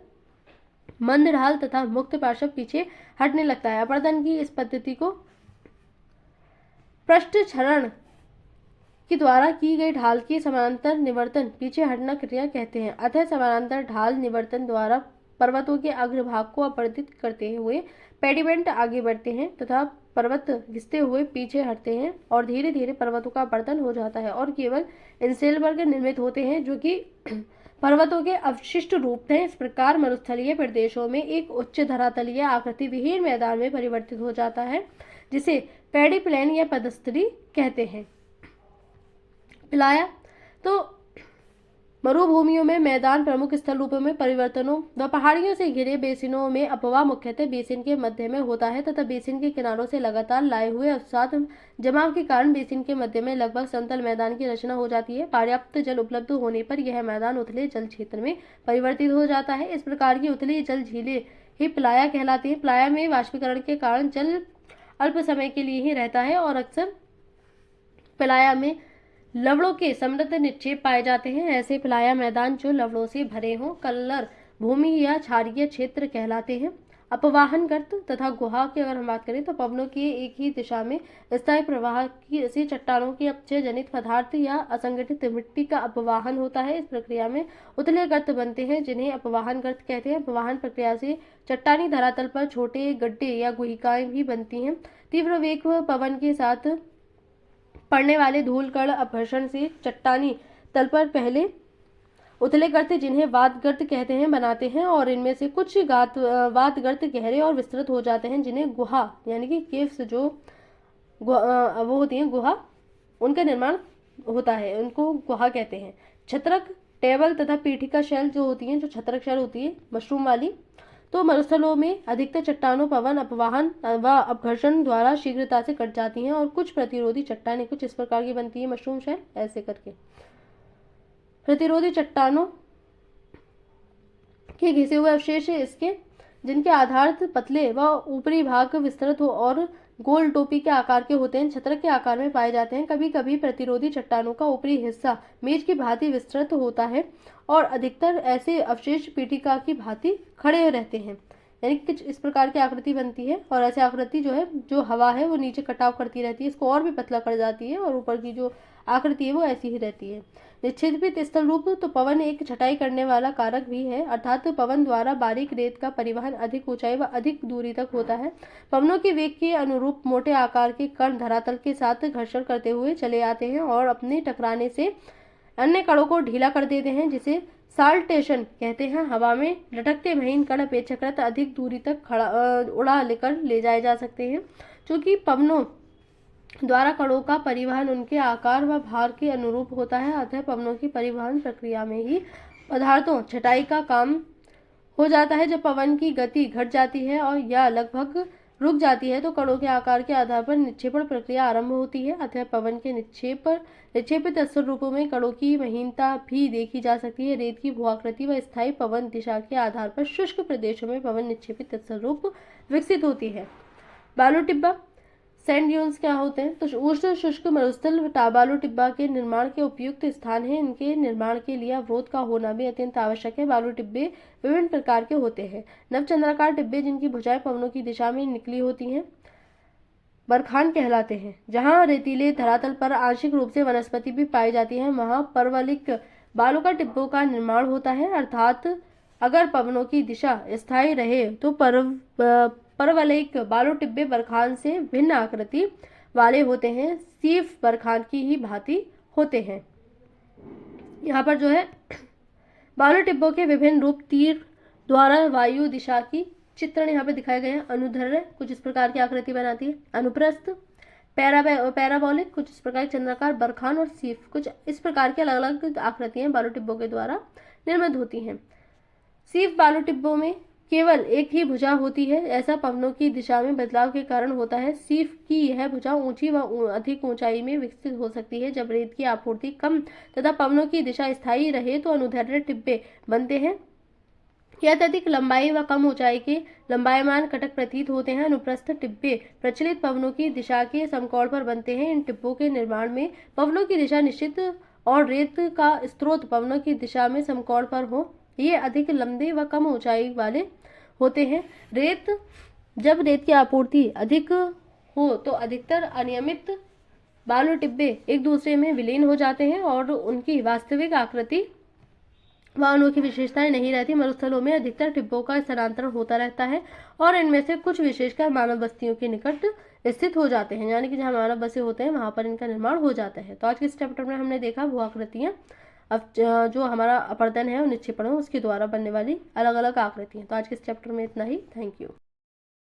मंद ढाल तथा मुक्त पार्श्व पीछे हटने लगता है। अपरदन की इस पद्धति को पृष्ठ क्षरण के द्वारा की गई ढाल की समानांतर निवर्तन पीछे हटना क्रिया कहते हैं। अतः समानांतर ढाल निवर्तन द्वारा पर्वतों के अग्रभाग को अपरदित करते हुए पेडिमेंट आगे बढ़ते हैं तथा पर्वत घिसते हुए पीछे हटते हैं और धीरे धीरे पर्वतों का अपरदन हो जाता है और केवल इंसेलबर्ग निर्मित होते हैं जो कि पर्वतों के अवशिष्ट रूप थे। इस प्रकार मरुस्थलीय प्रदेशों में एक उच्च धरातलीय आकृति विहीन मैदान में परिवर्तित हो जाता है जिसे पैडी प्लेन या पदस्थली कहते हैं। पिलाया तो मरुभूमियों में मैदान प्रमुख स्थल रूपों में परिवर्तनों व पहाड़ियों से घिरे बेसिनों में अपवाह मुख्यतः बेसिन के मध्य में होता है तथा बेसिन के किनारों से लगातार लाए हुए अवसाद जमाव के कारण बेसिन के मध्य में लगभग समतल मैदान की रचना हो जाती है। पर्याप्त जल उपलब्ध होने पर यह मैदान उथले जल क्षेत्र में परिवर्तित हो जाता है। इस प्रकार की उथली जल झीलें ही प्लाया कहलाती है। प्लाया में वाष्पीकरण के कारण जल अल्प समय के लिए ही रहता है और अक्सर प्लाया में लवणों के समृद्ध निक्षेप पाए जाते हैं। ऐसे प्लाया मैदान जो लवणों से भरे हों कल्लर भूमि या क्षारीय क्षेत्र कहलाते हैं। अपवाहन गर्त तथा गुहा की अगर हम बात करें तो पवनों के एक ही दिशा में स्थायी प्रवाह की से चट्टानों के अपक्षय जनित पदार्थ या असंगठित मिट्टी का अपवाहन होता है। इस प्रक्रिया में उथले गर्त बनते हैं जिन्हें अपवाहन गर्त कहते हैं। अपवाहन प्रक्रिया से चट्टानी धरातल पर छोटे गड्ढे या गुहिकाएं भी बनती हैं। तीव्र वेग पवन के साथ पड़ने वाले धूल कण अपघर्षण से चट्टानी तल पर पहले उथले गर्त जिन्हें वात गर्त कहते हैं बनाते हैं और इनमें से कुछ वात गर्त गहरे और विस्तृत हो जाते हैं जिन्हें गुहा यानी कि केव्स जो वो होती हैं गुहा उनका निर्माण होता है उनको गुहा कहते हैं। छत्रक टेबल तथा पीठिका शैल जो होती हैं, जो छत्रक शैल होती है मशरूम वाली, तो मरुस्थलों में अधिकतर चट्टानों पवन अपवाहन व अपघर्षण द्वारा शीघ्रता से कट जाती हैं और कुछ प्रतिरोधी चट्टानें कुछ इस प्रकार की बनती है मशरूम शैल ऐसे करके। प्रतिरोधी चट्टानों के घिसे हुए अवशेष इसके जिनके आधार पतले व ऊपरी भाग विस्तृत हो और गोल टोपी के आकार के होते हैं, छत्रक के आकार में पाए जाते हैं। कभी कभी प्रतिरोधी चट्टानों का ऊपरी हिस्सा मेज की भांति विस्तृत होता है और अधिकतर ऐसे अवशेष पीठिका की भांति खड़े रहते हैं, यानी कुछ इस प्रकार की आकृति बनती है। और ऐसी आकृति जो है, जो हवा है वो नीचे कटाव करती रहती है, इसको और भी पतला कर जाती है और ऊपर की जो आकृति है वो ऐसी ही रहती है। निक्षेपित स्थल रूप, तो पवन एक छटाई करने वाला कारक भी है, अर्थात पवन द्वारा बारीक रेत का परिवहन अधिक ऊंचाई व अधिक दूरी तक होता है। पवनों के वेग के अनुरूप मोटे आकार के कण धरातल के साथ घर्षण करते हुए चले आते हैं और अपने टकराने से अन्य कणों को ढीला कर देते हैं, जिसे साल्टेशन कहते हैं। हवा में लटकते महीन कण अपेक्षाकृत अधिक दूरी तक उड़ा लेकर ले जाए जा सकते हैं, क्योंकि पवनों द्वारा कणों का परिवहन उनके आकार व भार के अनुरूप होता है। अतः पवनों की परिवहन प्रक्रिया में ही पदार्थों छटाई का काम हो जाता है। जब पवन की गति घट जाती है और या लगभग रुक जाती है तो कणों के आकार के आधार पर निक्षेपण प्रक्रिया आरंभ होती है। अतः पवन के निक्षेपित स्थल रूपों में कणों की महीनता भी देखी जा सकती है। रेत की भूआकृति व स्थायी पवन दिशा के आधार पर शुष्क प्रदेशों में पवन निक्षेपित स्थल रूप विकसित होती है। बालू टिब्बा सैंड ड्यून्स क्या होते हैं? तो उष्ण शुष्क मरुस्थल बालू टिब्बा के निर्माण के उपयुक्त स्थान है। इनके निर्माण के लिए अवरोध का होना भी अत्यंत आवश्यक है। बालू टिब्बे विभिन्न प्रकार के होते हैं। नवचंद्राकार टिब्बे जिनकी भुजाएं पवनों की दिशा में निकली होती हैं बरखान कहलाते हैं। जहां रेतीले धरातल पर आंशिक रूप से वनस्पति भी पाई जाती है, वहां परवलिक बालू का टिब्बों का निर्माण होता है। अर्थात अगर पवनों की दिशा स्थायी रहे तो परवलयिक बालू टिब्बे बरखान से भिन्न आकृति वाले होते हैं, सीफ बरखान की ही भांति होते हैं। यहाँ पर जो है बालू टिब्बों के विभिन्न रूप तीर द्वारा वायु दिशा की चित्रण यहाँ पे दिखाए गए हैं। अनुदैर्ध्य कुछ इस प्रकार की आकृति बनाती है, अनुप्रस्थ पैराबोलिक कुछ इस प्रकार चंद्राकार, बरखान और सीफ कुछ इस प्रकार की अलग अलग आकृतियां बालू टिब्बों के द्वारा निर्मित होती हैं। सीफ बालू टिब्बों में केवल एक ही भुजा होती है। ऐसा पवनों की दिशा में बदलाव के कारण होता है। सीफ की यह भुजा ऊंची व अधिक ऊंचाई में विकसित हो सकती है। जब रेत की आपूर्ति कम तथा पवनों की दिशा स्थायी रहे तो अनुदैर्ध्य टिब्बे बनते हैं। यह अत्यधिक लंबाई व कम ऊंचाई के लंबायमान कटक प्रतीत होते हैं। अनुप्रस्थ टिब्बे प्रचलित पवनों की दिशा के समकोण पर बनते हैं। इन टिब्बों के निर्माण में पवनों की दिशा निश्चित और रेत का स्रोत पवनों की दिशा में समकोण पर हो। ये अधिक लंबे व कम ऊंचाई वाले होते हैं। जब रेत की आपूर्ति अधिक हो तो अधिकतर अनियमित बालू टिब्बे एक दूसरे में विलीन हो जाते हैं और उनकी वास्तविक आकृति व अनोखी विशेषताएं नहीं रहती। मरुस्थलों में अधिकतर टिब्बों का स्थानांतरण होता रहता है और इनमें से कुछ विशेषकर मानव बस्तियों के निकट स्थित हो जाते हैं, यानी कि जहाँ मानव बसे होते हैं वहां पर इनका निर्माण हो जाता है। तो आज के इस चैप्टर में हमने देखा भू आकृतियां, अब जो हमारा अपर्दन है और निक्षेपण है उसके द्वारा बनने वाली अलग अलग आकृतियां। तो आज के इस चैप्टर में इतना ही। Thank you.